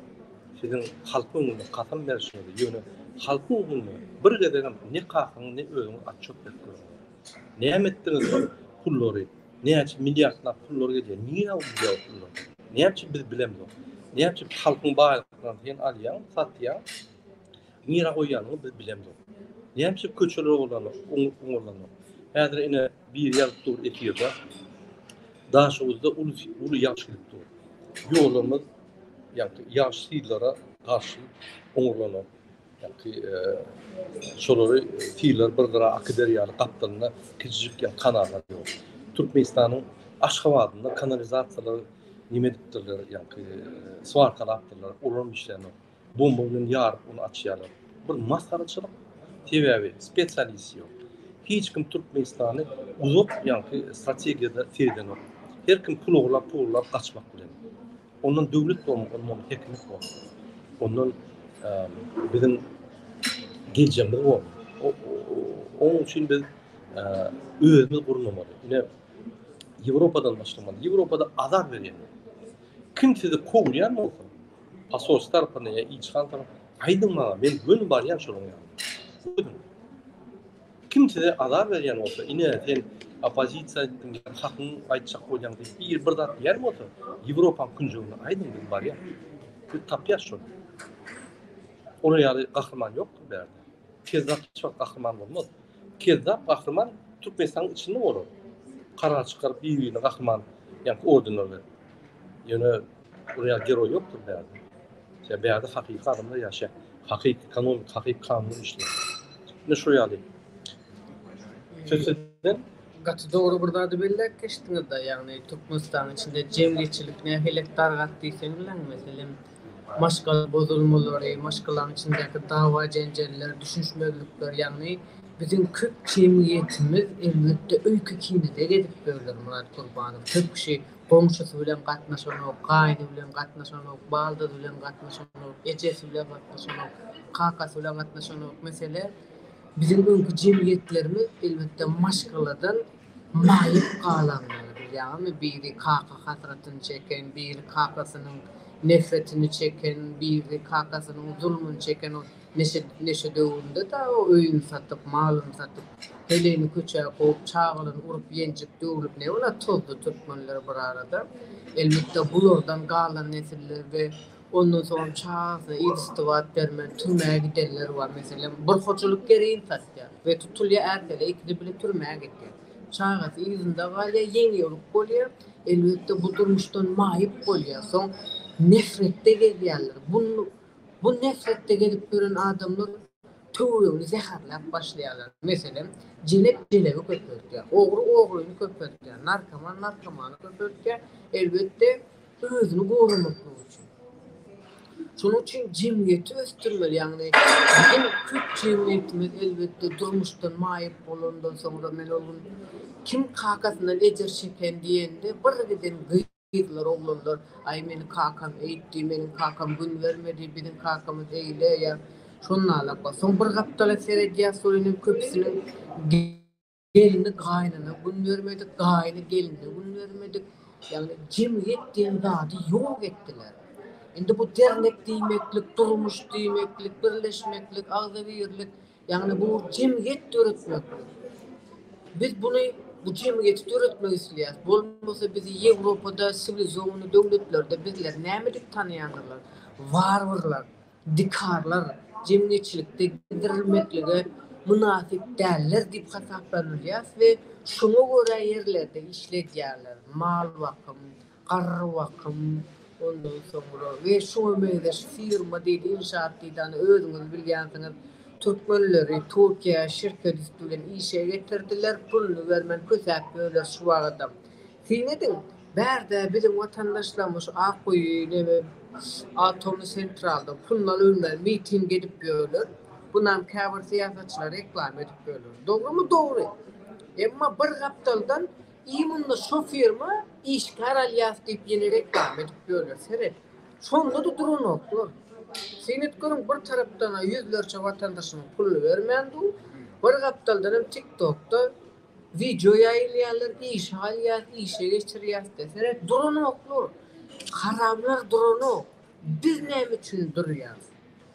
Sizin halkın önüne kasam verişini yönü halkın önüne bir gedegen ne kakın ne özünü açıp bekliyor. Ne emettiniz pulları, ne yapıp milyarlar pulları geliyor. Niye o milyar pulları? Ne yapıp biz bilemiyoruz. Ne yapıp halkın bağırlarından hen alyan, satyan, niye koyanını biz bilemiyoruz. Ne yapıp köçeler olanlar, onlarlar. Hazır yine bir yıl tur ekiyede, daha şovuzda ulu yaşlılık tur. Yollarımız yaşlılara karşı onurlanan. Yani şolary fiiller bir-bira akderýaly gapdylyna kiçik kanallar ýok. Türkmenistanyň Aşgabatyna kanalizasiýalar nime dipdirler, yani swarkalapdyrlar, ulan işlerini bomba bilen ýaryp onu açýarlar. Bir maskaraçylyk tebebi spesialist ýok. Hiç kim Türkmenistany uzak yani strategiyada terdenok. Her kim pul oglap kaçmak bilen. Ondan döwlet bolmak, ondan hekmet bolmak. Ondan bizim geleceğimiz o. Onun için biz özümüz kurulmamalı. Yine Avrupa'dan başlamalı. Avrupa'da azar veriyor. Kimse de kovlayan mı olsun? Pasos tarafına ya İçhan tarafına. Aydın bana, ben gönül var ya şunun yani. Kimse de azar veriyor olsa, yine sen opozisiya hakkını aytacak olyan deyip bir dat yer mi olsa? Avrupa'nın küncüğüne aydın bir var ya. Bir tapyaz şunu. Ona yarı kahraman yok mu derdi? Kezzap çok kahraman olmaz. Kezzap kahraman Türkmenistan'ın içinde olur. Karar çıkarıp birbirine kahraman yani ordinörler. Yani oraya gero yoktur derdi. Ya bir yerde hakiki adamlar yaşa. Hakiki ekonomik, hakiki kanun işliyor. Ne şu yani? Sözüden Gatı doğru burada da belli geçtiniz da yani Türkmenistan içinde cemiyetçilik ne helektar gattıysan bilen mesela maşgal bozulmaları, maşgalan içindeki dava cencelleri, düşünüşmezlikler yani bizim köp cemiyetimiz elbette öykü kinide gedip böyler Murat Kurbanov. Köp kişi komşusu bilen gatnaşanok, gaýny bilen gatnaşanok, baldy bilen gatnaşanok, ejesi bilen gatnaşanok, kakasy bilen gatnaşanok. Mesele bizim öňkü cemiyetlerimiz elbette maşgaladan maýyp galanlar. Yani biri kaka hasratyny çeken, biri kakasynyň nefretini çeken, biri kakasının zulmunu çeken o neşe döwüründe da o öýüni satyp, malyny satyp, heleni köçe koyup, çağılyny urup, ýenjip, döwürüp ne ola tozdu Türkmenler bir arada. Elbette bulardan galan nesiller ve ondan soň çağsa istiwat bermen türmäge giderler var mesela. Bir hoçuluk gereğin satya ve tutulýa ertele ikide bile türmäge gitdi. Çağası ýüzünde galya ýeňi olup bolýar. Elbette bu durmuşdan maýyp bolýar. Soň nefrette gelýärler. Bu nefrette gelip gören adamlar töwrüni zeherlap başlaýarlar. Mesela jelebi köpürtýär, ogry köpürtýär, narkomany köpürtýär. Elbette özüni gorumak üçin. Şonuň üçin cemiyeti östürmeli yani bizim köp cemiyetimiz elbette durmuşdan maýyp bolandan soňra men olun kim kakasyndan ejer çeken diýende bir giden gıydlar oglanlar ay meni kakam eýtdi, meniň kakam gün vermedi, bizim kakamız eýle ya şonunla alaka. Soň bir gapdala seredýär soýunyň köpsiniň gelini gaýnyna gün vermedik, gaýny gelini gün vermedik. Yani cemiyet diýen zady ýok etdiler. Indi bu dernek diýmeklik, durmuş diýmeklik, birleşmeklik, agzybirlik, yani bu cemiyet döretmek. Biz bunu bu cemiyeti döretmek isleýär. Bolmasa bizi Ýewropada sivilizasyony döwletlerde bizler nämedik tanýanlar? Warwarlar, dikarlar, cemiyetçilikde gidirilmeklige münasip däller diýip hasaplanýar we şuna göre ýerlerde işledýärler. Mal wakym, garry wakym, ondan soňra we şuna meýde firma diýdi, inşaat diýdi, özüňiz bilýänsiňiz. Türkmenleri Türkiye şirket üstülen işe getirdiler, pulunu vermen kösep böyle şu wagtda. Sinedin, berde bizim vatandaşlarımız Akkoy ve Atom Sentral'da pulundan önler miting edip görülür. Bundan kabir siyasetçiler reklam edip görülür. Doğru mu? Doğru. Ama bir kaptaldan imunla şu firma işgal alyas deyip yeni reklam edip görülür. Seret. Sonunda da durun oklar. Senet görün bir taraftan yüzlerce vatandaşın pulunu vermendi. Bir kaptaldan hem TikTok'ta video yayınlayanlar iş halyas, işe geçiriyas desene durun oklar. Haramlar durun ok. Biz ne için duruyoruz?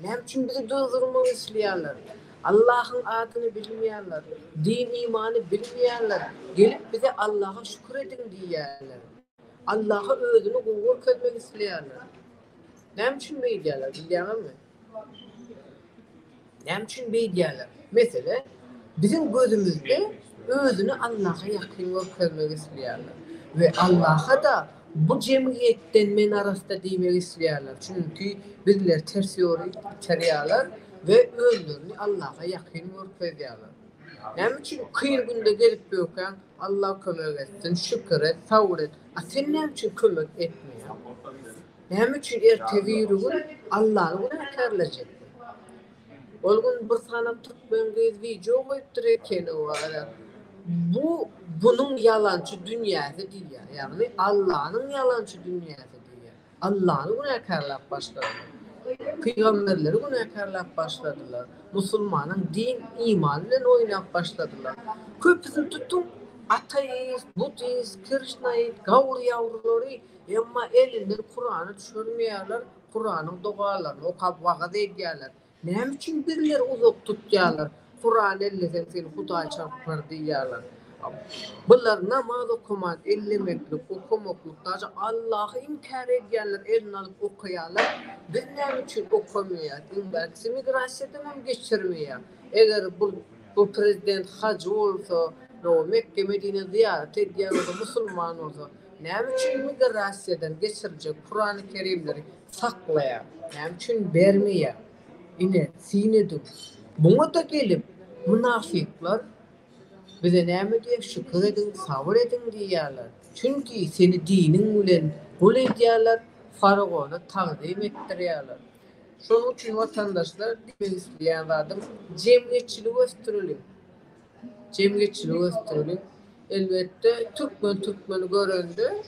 Ne için bizi durdurmak isteyenler? Allah'ın adını bilmeyenler, din imanı bilmeyenler, gelip bize Allah'a şükür edin diyenler. Allah'a özünü kulluk etmek isteyenler. Ne için beydiyorlar? Bildiğin mi? Ne için beydiyorlar? Mesela bizim gözümüzde özünü Allah'a yakın etmek isteyenler. Ve Allah'a da bu cemiyetten men arasında demek isteyenler. Çünkü bizler ters yolu içeriyorlar. ve özlerini Allah'a yakın görkezýärler. Näme üçin kıyır günde gelip diyorken Allah kömek etsin, şükür et, savur et. Sen näme üçin kömek etmeýär? Näme üçin ertegi gün Allah'ı günahkarlajak? Ol gün bir sana tutmayan video koyup durarken bunun yalancı dünyası değil ya. Yani Allah'ın yalancı dünyası değil ya. Allah'ı günahkarlap başladılar. Peygamberleri günahkarlap başladılar. Musulmanın din imanıyla oynap başladılar. Köpüsün tutun ateist, budist, krişnaist, gavur yavruları ama elinden Kur'an'ı düşürmeýärler. Kur'an'ın dualarını okap vagat edýärler. Näme üçin birler uzak tutýarlar? Kur'an ellesen seni Hudaý çarpar diýýärler. Bunlar namaz okumak, ellemeklik, okumaklık, daca Allah'ı inkar edýärler, elini alıp okuýarlar. Biz näme üçin okumaýar? Belki migrasiýadan hem geçirmeýär. Eger bu prezident hacı bolsa, o Mekke Medine ziyaret edýär bolsa, musulman bolsa, näme üçin migrasiýadan geçirjek Kur'an-ı Kerimleri saklaýar? Näme üçin bermeýär? Ine sinedim. Buna da gelip münafıklar bize näme diýip şükür edin, sabır edin diýýärler. Çünkü seni dinin bilen bul edýärler, faragony taqdim etdirýärler. Şonuň üçin vatandaşlar diýmek isleýän adam jemgyýetçilik östürilip. Jemgyýetçilik östürilip. Elbette Türkmen görende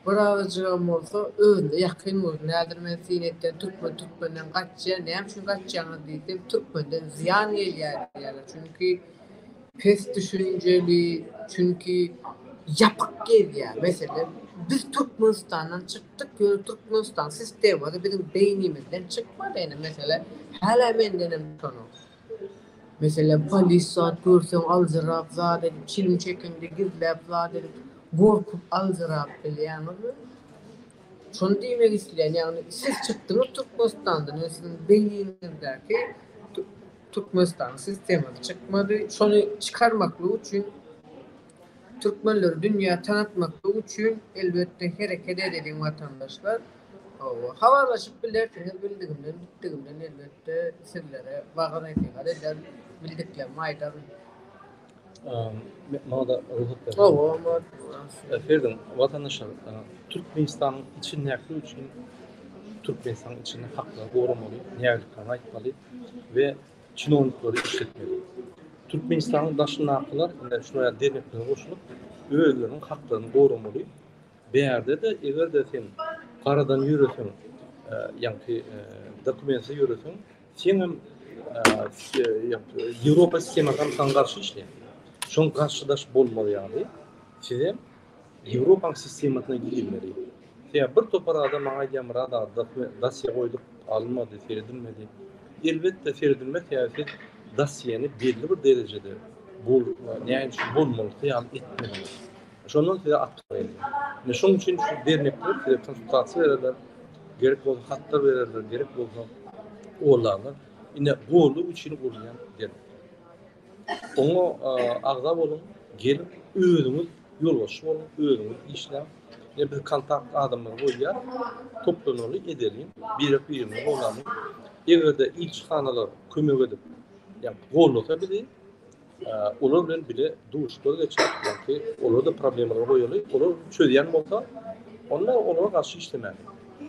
Birazcık bolsa özünde yakın bolsun. Nädir men sinetden Türkmenden gaçýan, näme üçin gaçýaňy diýdim, Türkmenden ziyan gelýär. Çünkü pes düşünceli, çünkü yapık gelýär. Mesela biz Türkmenistan'dan çıktık, Türkmenistan sistemi bizim beynimizden çıkmadı. Yani mesela hala mendenim sonu. Mesela polis saat görsen alzırap zat edip, çilim çekinde gizlep zat edip, korkup alzırap bilýärmi? Şonu diýmek isleýän, yani siz çıkdyňyz Türkmenistan'dan, sizin beyninizdäki Türkmenistan sistemi çıkmadı. Şonu çıkarmaklyk üçin Türkmenleri dünya tanıtmaklyk üçin elbette hareket edýän vatandaşlar habarlaşıp bilersiniz, bildigimden elbette sizlere vagat eder, bildiklerimi aýdar. Mada ruhut. Ama Ferdim, vatandaşlar Türkmenistan'ın için näkli üçin Türkmenistan'ın içinde hakları gorumaly, näerliklerini aýtmaly ve çinonlukları işletmeli. Türkmenistan'ın daşyny aklar, şuraya demekle goşulyp, özlerinin haklarını gorumaly. Beýerde de eger de sen karadan ýüreseň, ýa-ni dokumentsiz ýüreseň, sen hem Ýewropa sistemasyna garşy işleýär. Şoň garşydaş bolmaly ýaly. Siz hem Ýewropa sistemasyna girilmeli. Sen bir topar adam maňa ýamrada dosýa goýdyk, alınmady, seredilmedi. Elbette seredilmek ýa-ni dosyany belli bir derejede bol, näme üçin bolmaly ýa-ni etmeli. Şondan size atdylar. Şoň üçin şu dernekler size konsultasiýa bererler, gerek bolsa hatlar bererler, gerek bolsa olarlar. Ine bolu üçin bolýan der. Oňa agza bolun, gelip özüňiz ýolbaşy bolun, özüňiz işläp, bir kontakt adamlar bolýar, toplanaly edelim, bir bolalım. Eger de ilçhanalar kömek edip, ýa gollasa bile, olar bilen bile duşlar geçer, ýa-ki olar da problemler goýuly, olar çözýän bolsa, onlar olara garşy işlemeli.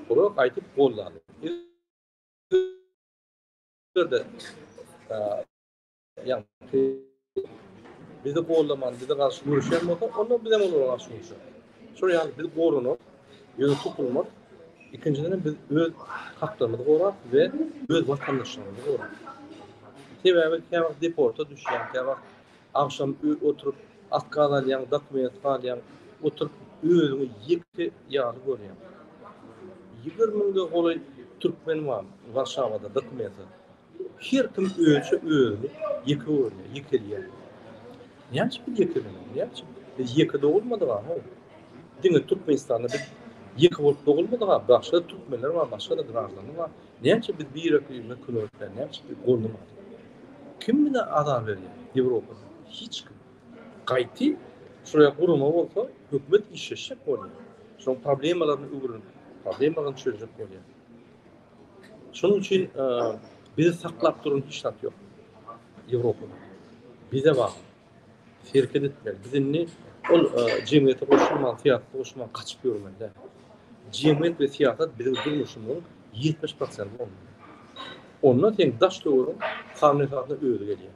Olar aýtyp gollady. De ýa bizi gollaman, bizi garşy görüşýän bolsa, onlar bilen olara garşy görüşýär. Şol ýaly biz gorunup, ýöne tutulmak, ikinciden biz öz haklarymyzy gorak we öz vatandaşlarymyzy gorak. Sebäbi käwagt deporta düşýän, käwagt akşam oturup atka alýan, dokument alýan, oturup özüňi ýekde ýaly görýän. 20 000 goly türkmen var Warşawada dokumenti. Her kim özü ýeke görýär, ýekelýär. Näçe bir ýekelýär? Näçe? Biz ýekede bolmady ha. Diňe Türkmenistan'da bir ýeke bolup dogulmady ha. Başga türkmenler var, başga da grazdanlar var. Näçe biz bir ýekde külöpler, näçe bir golnamaly. Kim bilen adam berýär? Ýewropada hiç kim. Gaýty şuraya guruma bolsa, hökümet işleşek bolýar. Şoň problemalaryny öwrünip, problemalaryny çözjek bolýar. Şonuň üçin Bizi saklap duran hiç şart yok. Avrupa'da. Bize var. Şirket etmeli. Bizim ne? Ol cemiyete koşulman, tiyatroda koşulman kaçıp görmeli. Cemiyet ve tiyatro bizim durmuşumuzun 70% olmalı. Ondan sen daş doğru kanuniyatına öğüdü geliyor.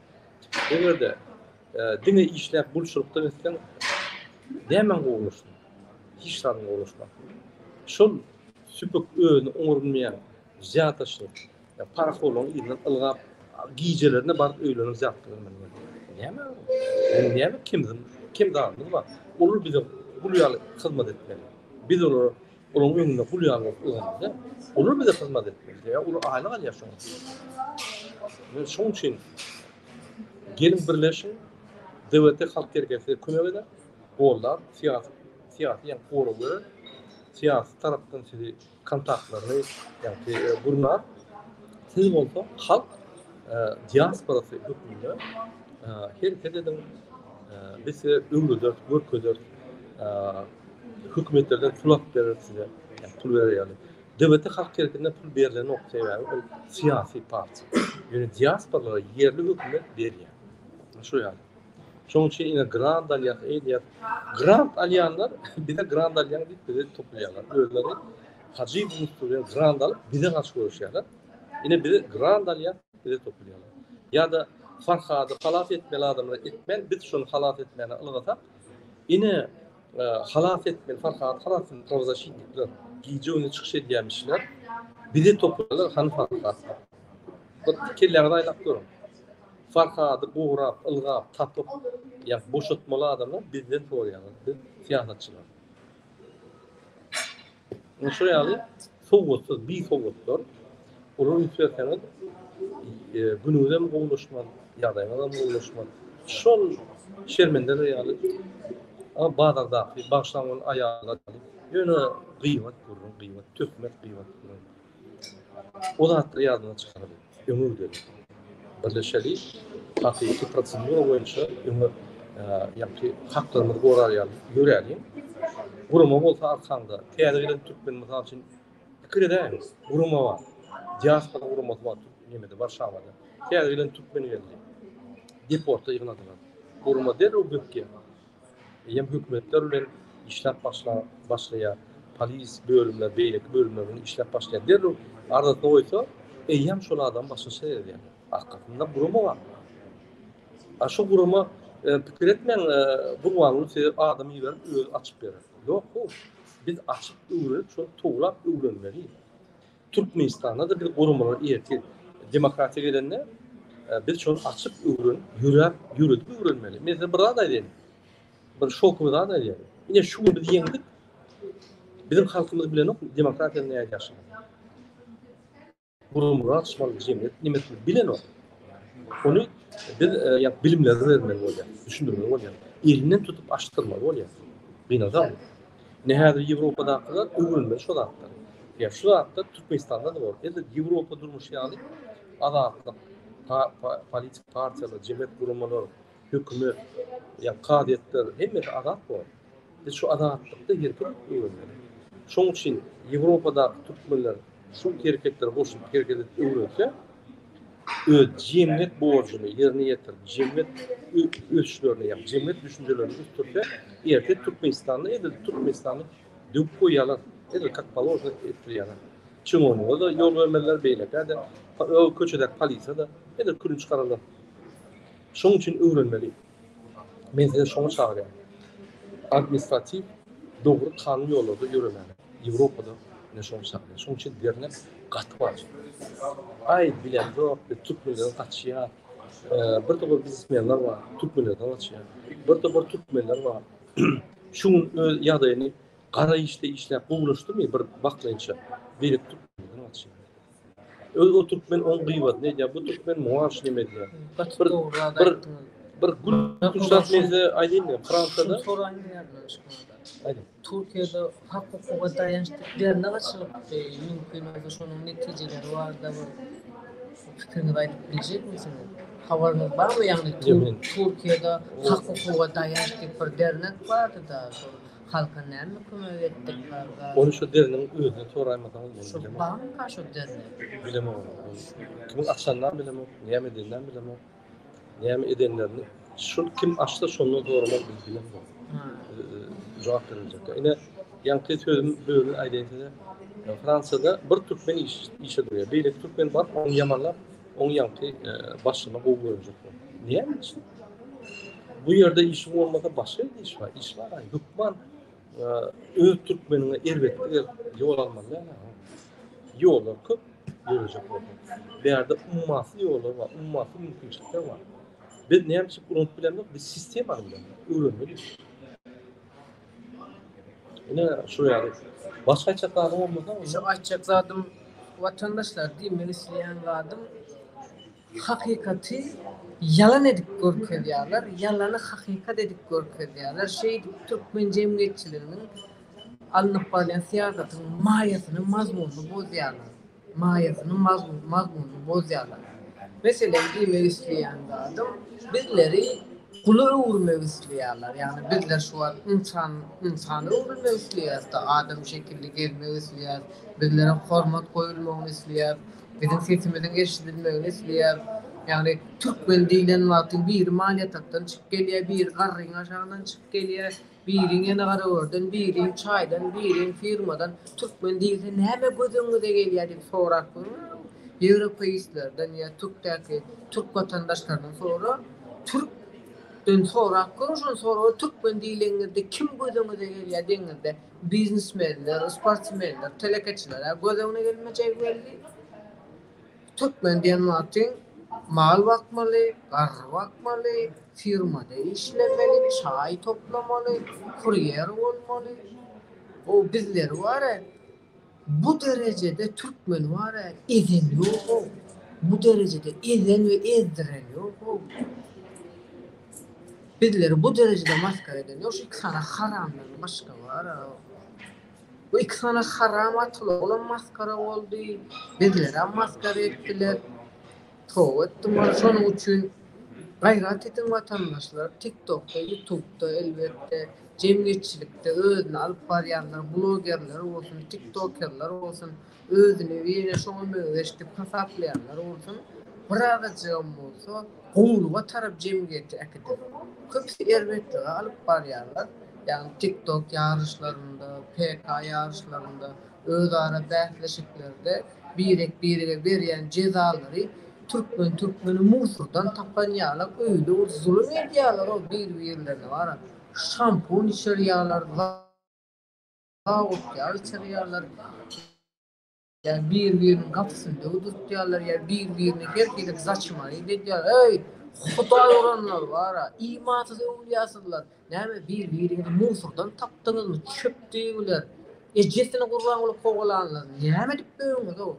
Eğer de dine işlep buluşurupta mesela hemen olmuşsun. Hiç sarın oluşmak. Şol süpük öğünü onurulmayan ziyataşlık, parakolon ilan ılgap giycelerine barıp öğlenip ziyat kılınmalı. Neyme? Kim dağılmalı var. Olur bize buluyalı hizmet etmeli. Biz onun önünde buluyalı ılgaplı. Olur bize hizmet etmeli. Olur aylığa yaşamak. Şunun için gelin birleşin, devlette halk hareketleri kömegede gollar, siyasi yani koruları, siyasi taraftan sizi kontaktlarını yani bunlar siz olsa halk diasporası hükmünde hareket edin bize ömrüdür, vurkudur hükümetlerden pul verir size yani pul verir yani devlette halk hareketinde pul verilen noktaya yani o siyasi parti yani diasporalara yerli hükümet veriyor. Şu yani. Şunun için yine Grand Alliance, Grand Alliance'lar bir de Grand Alliance deyip bizi toplayanlar. Öyleleri Hacı Mustafa Grand alıp bize karşı görüşüyorlar. Yine bizi Grand Alliance bize toplayanlar. Ya da Farhadı halat etmeli adamları etmen, biz şunu halat etmeyene ılgıtak. Yine halat etmeli, Farhadı halat etmeli, Tavza şiddetler, giyce oyunu çıkış ediyormuşlar. Bizi toplayanlar, hanı Farhadı. Bu kellerine aylak durun. Farhadı, buğrap, ılgap, tapıp, yani boşaltmalı adamlar bizden soruyorlar, biz siyasetçiler. Şuraya alayım, soğutsuz, bir soğutlar, onun üstüne günüden boğuluşmalı, yadaymadan boğuluşmalı. Şol şermendeler yani, ama Bağdat'da başlamanın ayağına yönü kıymet kurun, tökmek kıymet kurun. O da hatta yadına çıkardı, ömür dedi. Birleşeli, hakiki prosedür boyunca yani haklarımızı koruyalım, görelim. Buruma olsa arkanda, teyadıyla Türkmen mesela için fikir edeyim. Buruma var. Diaspora buruması var. Yemedi, Varşava'da. Teyadıyla Türkmen'i geldi. Deporta yığınadılar. Buruma der o bökke. Hem hükümetler öyle işlep başlaya, polis bölümler, beylik bölümlerinin işlep başlayan der o ardından oysa hem şol adam başka şey der yani. Arkasında buruma var. Şu buruma fikir etmeyen burmanın adamı verip açıp verir. Yok o. Biz açıp öğrenip, şu tuğlap öğrenmeliyiz. Türkmenistan'da da bir korumalar iyeti demokratiye gelenler biz şunu açıp yürüdük öğrenmeli. Mesela burada da edelim. Bir şokumuzda da edelim. Yine şunu biz yendik. Bizim halkımız bilen yok demokratiyanın neye yaşamak. Korumalar açmalı cemiyet nimetini bilen o. Onu biz bilimleri vermeli olacak, düşündürmeli olacak. Elinden tutup açtırmalı olacak. Binada bu. Nehayet Avrupa'da kadar öğrenmeli şu da ya şu da Türkmenistan'da da var. Avrupa durmuş yani adaletli politik partiyalar, cemiyet kurumları, hükümet, kadiyetler hepsi adalet var. Biz şu adaletlikte yerken öğrenmeli. Şunun için Avrupa'da Türkmenler şu erkekler boşun hareket öğrenirse cemiyet borcunu yerine getirip, cemiyet ölçülerini yap, cemiyet düşüncelerini üstürse, erkek Türkmenistan'da Türkmenistan'ı dök koyarlar, как положено ettiriyorlar. Çıngonluğa da yol vermeler beyler de, o köçedek polise de, kürün çıkarırlar. Şunun için öğrenmeli. Ben size şunu çağırıyorum. Administratif, doğru kanun yollarda yürümeli. Avrupa'da ne şunu çağırıyor. Şunun için derine katı var. Ay bilen yok, Türkmenlerden kaçıyor. Bir takım biznesmenler var, Türkmenlerden kaçıyor. Bir takım Türkmenler var. Şunun yadayını qara işlep buluştu mu bir baklayınca bir Türkmenlerden kaçıyor. O Türkmen on kıyvat neydi? Bu Türkmen muaş nemedi. Bir gün kuşatmezi aydın ya Fransa'da. Türkiye'de hak hukuka dayanıştık derine açılıp mümkün olsa şunun neticeleri var da bu fikrini aytıp bilecek misiniz? Haberiniz var mı yani Türkiye'de hak hukuka dayanıştık bir dernek vardı da halka näme kömek etdik barga. Onu şu derinin özüne soraymadan olmaz. Şu banka şu derdi. Bilemem. Kimin aksandan bilemem, näme edinden bilemem. Näme edenlerini şu kim açsa şonu doğramak bilemem. Cevap verilecek. Yine yankı sözüm böyle aydınlığı. Fransa'da bir Türkmen işe duruyor. Bir Türkmen var, onu yamanlar, onu yankı başına koyulacak. Niye mi? Bu yerde işim olmasa başka bir iş var. İş var. Hükman öz Türkmenine elbette yol almalı. Yollar köp yürüyecek. Bir yerde umması yollar var. Umması mümkünçlikler var. Biz ne yapacak unut bilemiyoruz. Bir sistem var. Öğrenmeliyiz. Yine şu yani. Başka çakarım olmadan Şu açacak zaten vatandaşlar değil mi? İsteyen zaten hakikati yalan edip görkezdiler. Yalanı hakikat edip görkezdiler. Türkmen cemiyetçilerinin alınıp bağlayan siyasetin mahiyetinin mazmununu bozuyorlar. Mahiyetinin mazmununu bozuyorlar. Mesela değil mi? İsteyen zaten bizleri kulu uğurmak istiyorlar. Yani bizler şu an insanı uğurmak istiyoruz da adam şekilli gelmek istiyoruz. Bizlere hormat koyulmak istiyoruz. Bizim sesimizin eşidilmesini istiyoruz. Yani Türkmen dilen vaktin bir maniyetaktan çık geliyor, bir garrın aşağıdan çık geliyor, birin yanağırdan, birin çaydan, birin firmadan Türkmen dilde näme gözüňize gelýär diýip sorak. Ýewropeistlerden ya Türk vatandaşlardan sonra Türkden sorak, konuşan sonra Türkmen dileňizde kim gözüňize gelýär diýende biznesmenler, sportsmenler, telekeçiler gözüňize gelmejek belli. Türkmen diýen vaktin mal bakmalı, gar bakmalı, firmada işlemeli, çay toplamalı, kuryer olmalı. O bizler var ya, bu derecede Türkmen var ya, eden yok o. Bu derecede eden ve ezdiren yok o. Bizleri bu derecede maskara eden yok. Şu iki tane haramdan başka var ya. Bu iki tane haram atılı olan maskara oldu. Bizlere maskara ettiler. Toğuttum şonun üçün gayret eden vatandaşlar TikTok'ta, YouTube'da elbette cemiyetçilikte özünü alıp baryanlar, blogerler olsun, TikTokerler olsun, özünü yine şonu möveştip hasaplayanlar olsun, bırakacağım olsa qoğuluğa tarap cemiyeti ekidi. Köpsi elbette alıp baryanlar, yani TikTok yarışlarında, PK yarışlarında, özara bähleşiklerde birek beriyen cezaları Türkmeni Mursur'dan tapanyalar, öyle o zulüm ediyorlar o bir yerlerine var. Şampun içeriyorlar, lavuk içeriyorlar. Yani birinin kapısında oturtuyorlar ya birine gerçekten saçmayı dediyorlar. Ey Huday oranlar var ha, imansız evliyasıdırlar. Näme birini Mursur'dan taptınız mı? Çöp diyorlar. Ecesine kurban olup kovalanlar. Näme dip böyüňiz o?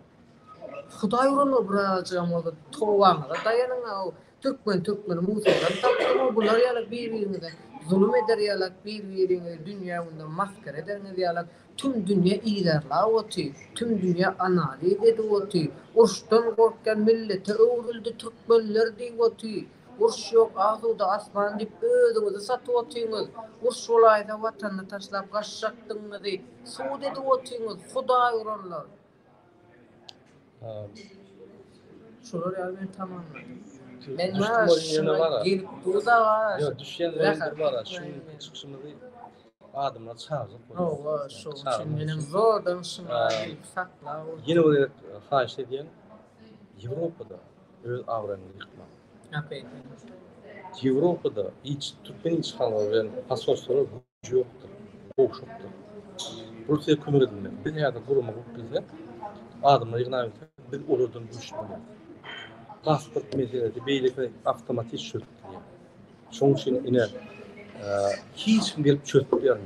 Huday oranlar buracağım oldu. Toğanlara dayanın o. Türkmen Mursur'dan taptınız bunlar yalar birbirine zulüm eder yalar birbirine dünyada maskara eder yalar. Tüm dünya ilerla otu. Tüm dünya analiz ediyotu. Urştan korkan millete öwrüldi Türkmenler diýotu. Urş yok azuda asman dip özüňizi satyotyňyz. Urş olayda watanyny taşlap gaşşakdyňyz. Suud ediyotyňyz. Hudaý uranlar. Şolar ýa-da tamamladım. Ben şuna gelip duza var. Yok düşenler var. Şu çıkışımızı adımla çağırıp. O şu benim zordan şuna gelip sakla. Yine oraya haş ediyen Avrupa'da öz avranını yıkmak. Okey. Avrupa'da hiç Türkmen işğalı ve pasaportları gücü yoktur. Boş yoktur. Rusya kömür edilmeli. Biz yerde kuruma bize adımla yıkınan biz olurdan düşmeli. Pasport meselesi beylikle avtomatik çöktürüyor. Şunun için yine hiç bir çöktürüyor.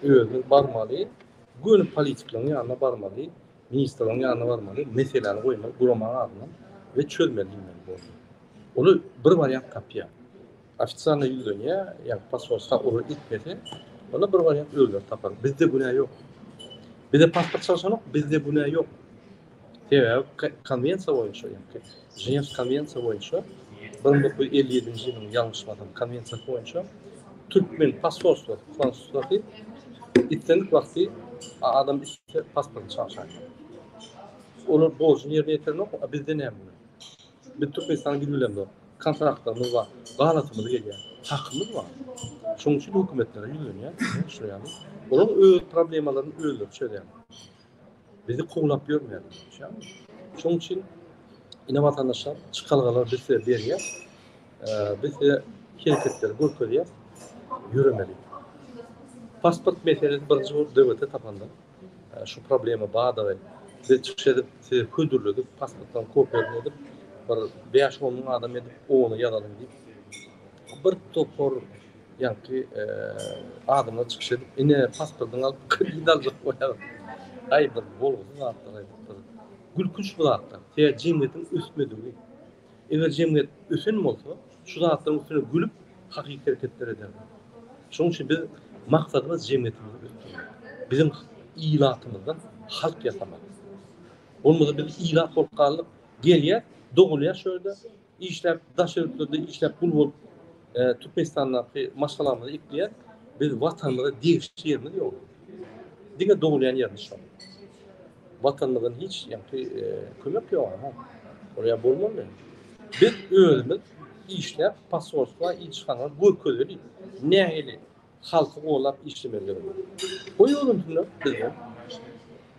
Özün barmalı, gönül politiklerin yanına barmalı, ministerlerin yanına barmalı, meselelerini koymalı, kurumana adına ve çözmeli bu. Onu bir varyant kapıyor. Ofitsialna yüzüne, yani pasportsa olur itmesi, ona bir varyant öldür tapar. Bizde buna yok. Bizde pasport çalışanok, bizde buna yok. Konvensiya boýunça, Ženevska konvensiya boýunça 1957-nji ýylyň ýalňyşmadan konvensiýa boýunça Türkmen pasportçylary, fransuzlary itlendik vakti adam işte pasport çalışıyor. Onun borcunu yerine getirmek bizden hem. Biz Türkmenistan'a gidiyorlar da kontraktlarımız var, galatımız geliyor, hakkımız var. Şunun için hükümetlere gidiyor ya, şuraya yani. Onun öz problemlerini öldürüp şöyle bizi kovlap görmüyor. Şunun için yine vatandaşlar çıkalgalar bize veriyor, bize hareketleri görkeliyor, yürümeli. Pasport meselesi birinci bu devlete tapandı. Şu problemi bağda ve çıkışa edip küldürüldü, pasporttan kopya edip, bir 5-10 adam edip onu yadalım deyip, bir topor yani adamlar çıkış edip, yine pasportdan alıp kırgıdalcık koyalım. Ay bir bolğusuz atlar, gülkünç bu atlar. Cemiyetin üstmediği. Eğer cemiyet üstün olsa, şu zatların üstüne gülüp hakiki hareketler eder. Şunun için biz maksadımız cemiyetimizi üstünmek. Bizim ilatımızdan halk yasamak. Olmadı bir ilat korkarlık geliyor, doğuluyor şöyle işler, daşırıklarda işler bulup Türkmenistan'daki maşalarımızı ikliyor. Biz vatanımızda değişik yerimiz yok. Dine doğulayan yerimiz yok. Vatanımızdan hiç yani kömek yok ama oraya bulmam yani. Biz özümüz işler, pasportlar, işhanlar, görkölleri neheli halkı oğlap işlemeleri. O yolun tümler bizim.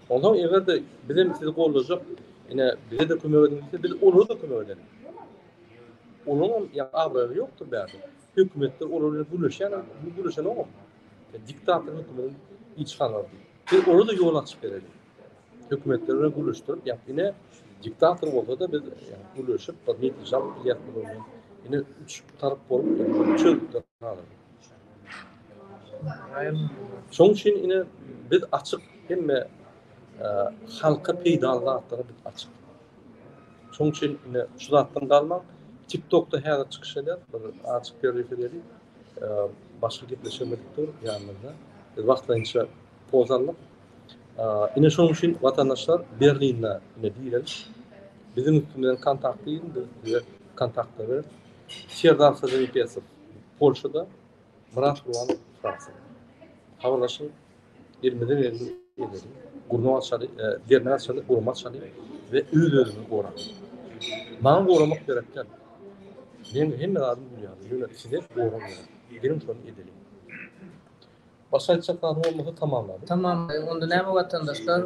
Ondan evvel de bizim sizi olacak, yine bize de kömek edilmişse biz onu da kömek edelim. Onun yani avrarı yoktur belki. Hükümetler onu buluşan o. Diktatör hükümetin işhanlar değil. Biz onu da yol açıp verelim. Hükümetlerine buluşturup yine diktatör olsa da biz yani buluşup bir nitijam yapmalı. Yine üç taraf olup çözümler alalım. Şunun için yine biz açık hem halka peydallıqları biz açık. Şunun için yine şu zattan kalmam. TikTok'ta her çıkış eder, açık görüntü edelim. Başka gitleşemediktir yanında. Vaxtlayınca pozarlık. Yine şunun için vatandaşlar Berlin'de yine diyelim. Bizim üstümüzden kontaktlayın, bize kontaktları. Serdar Sazevipesov Polşa'da, Murat Ruan Fransa'da. Havalaşın 20'den 50 edelim. Gurnu açalı, derine açalı, gurnu açalı ve öz-özünü koran. Bana koramak gerekten. Ben hem de adım biliyorum. Size koramak. Benim şunu edelim. Başka açıklarım olmasa tamamladım. Tamam. Onda näme vatandaşlar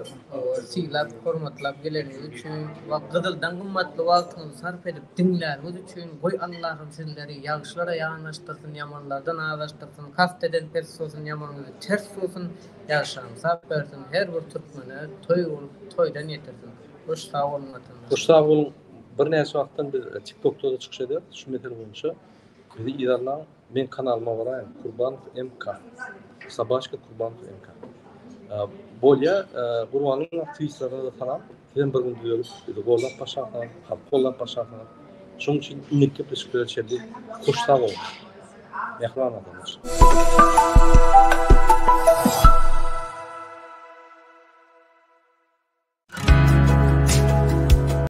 siylap, hormatlap geleniz üçin gıdıldan gymmatly wagtyňyzy sarf edip dinläriniz üçin goý Allah'ım sizleri ýagşylara ýanyşdyrsyn, ýamanlardan azatdyrsyn, kast eden persosyn ýamanyňyzy ters bolsun, ýagşyň sap bersin, her bir türkmene toý bolup toýdan ýetirsin. Hoş sag bolun vatandaşlar. Hoş sag bolun. Bir näçe wagtdan biz TikTok'ta da çykyş eder. Şu metel boýunça bizi ýerler men kanalyma barayım. Kurban MK. Sabaşka Kurban MK. Bolya Gurban'ın aktivistlerine de falan sizin bir gün duyuyoruz. Gollap paşalar, Gollap paşalar. Şunun için ünlükle teşekkür ederim. Hoş sağ olun. Mehran adamlar.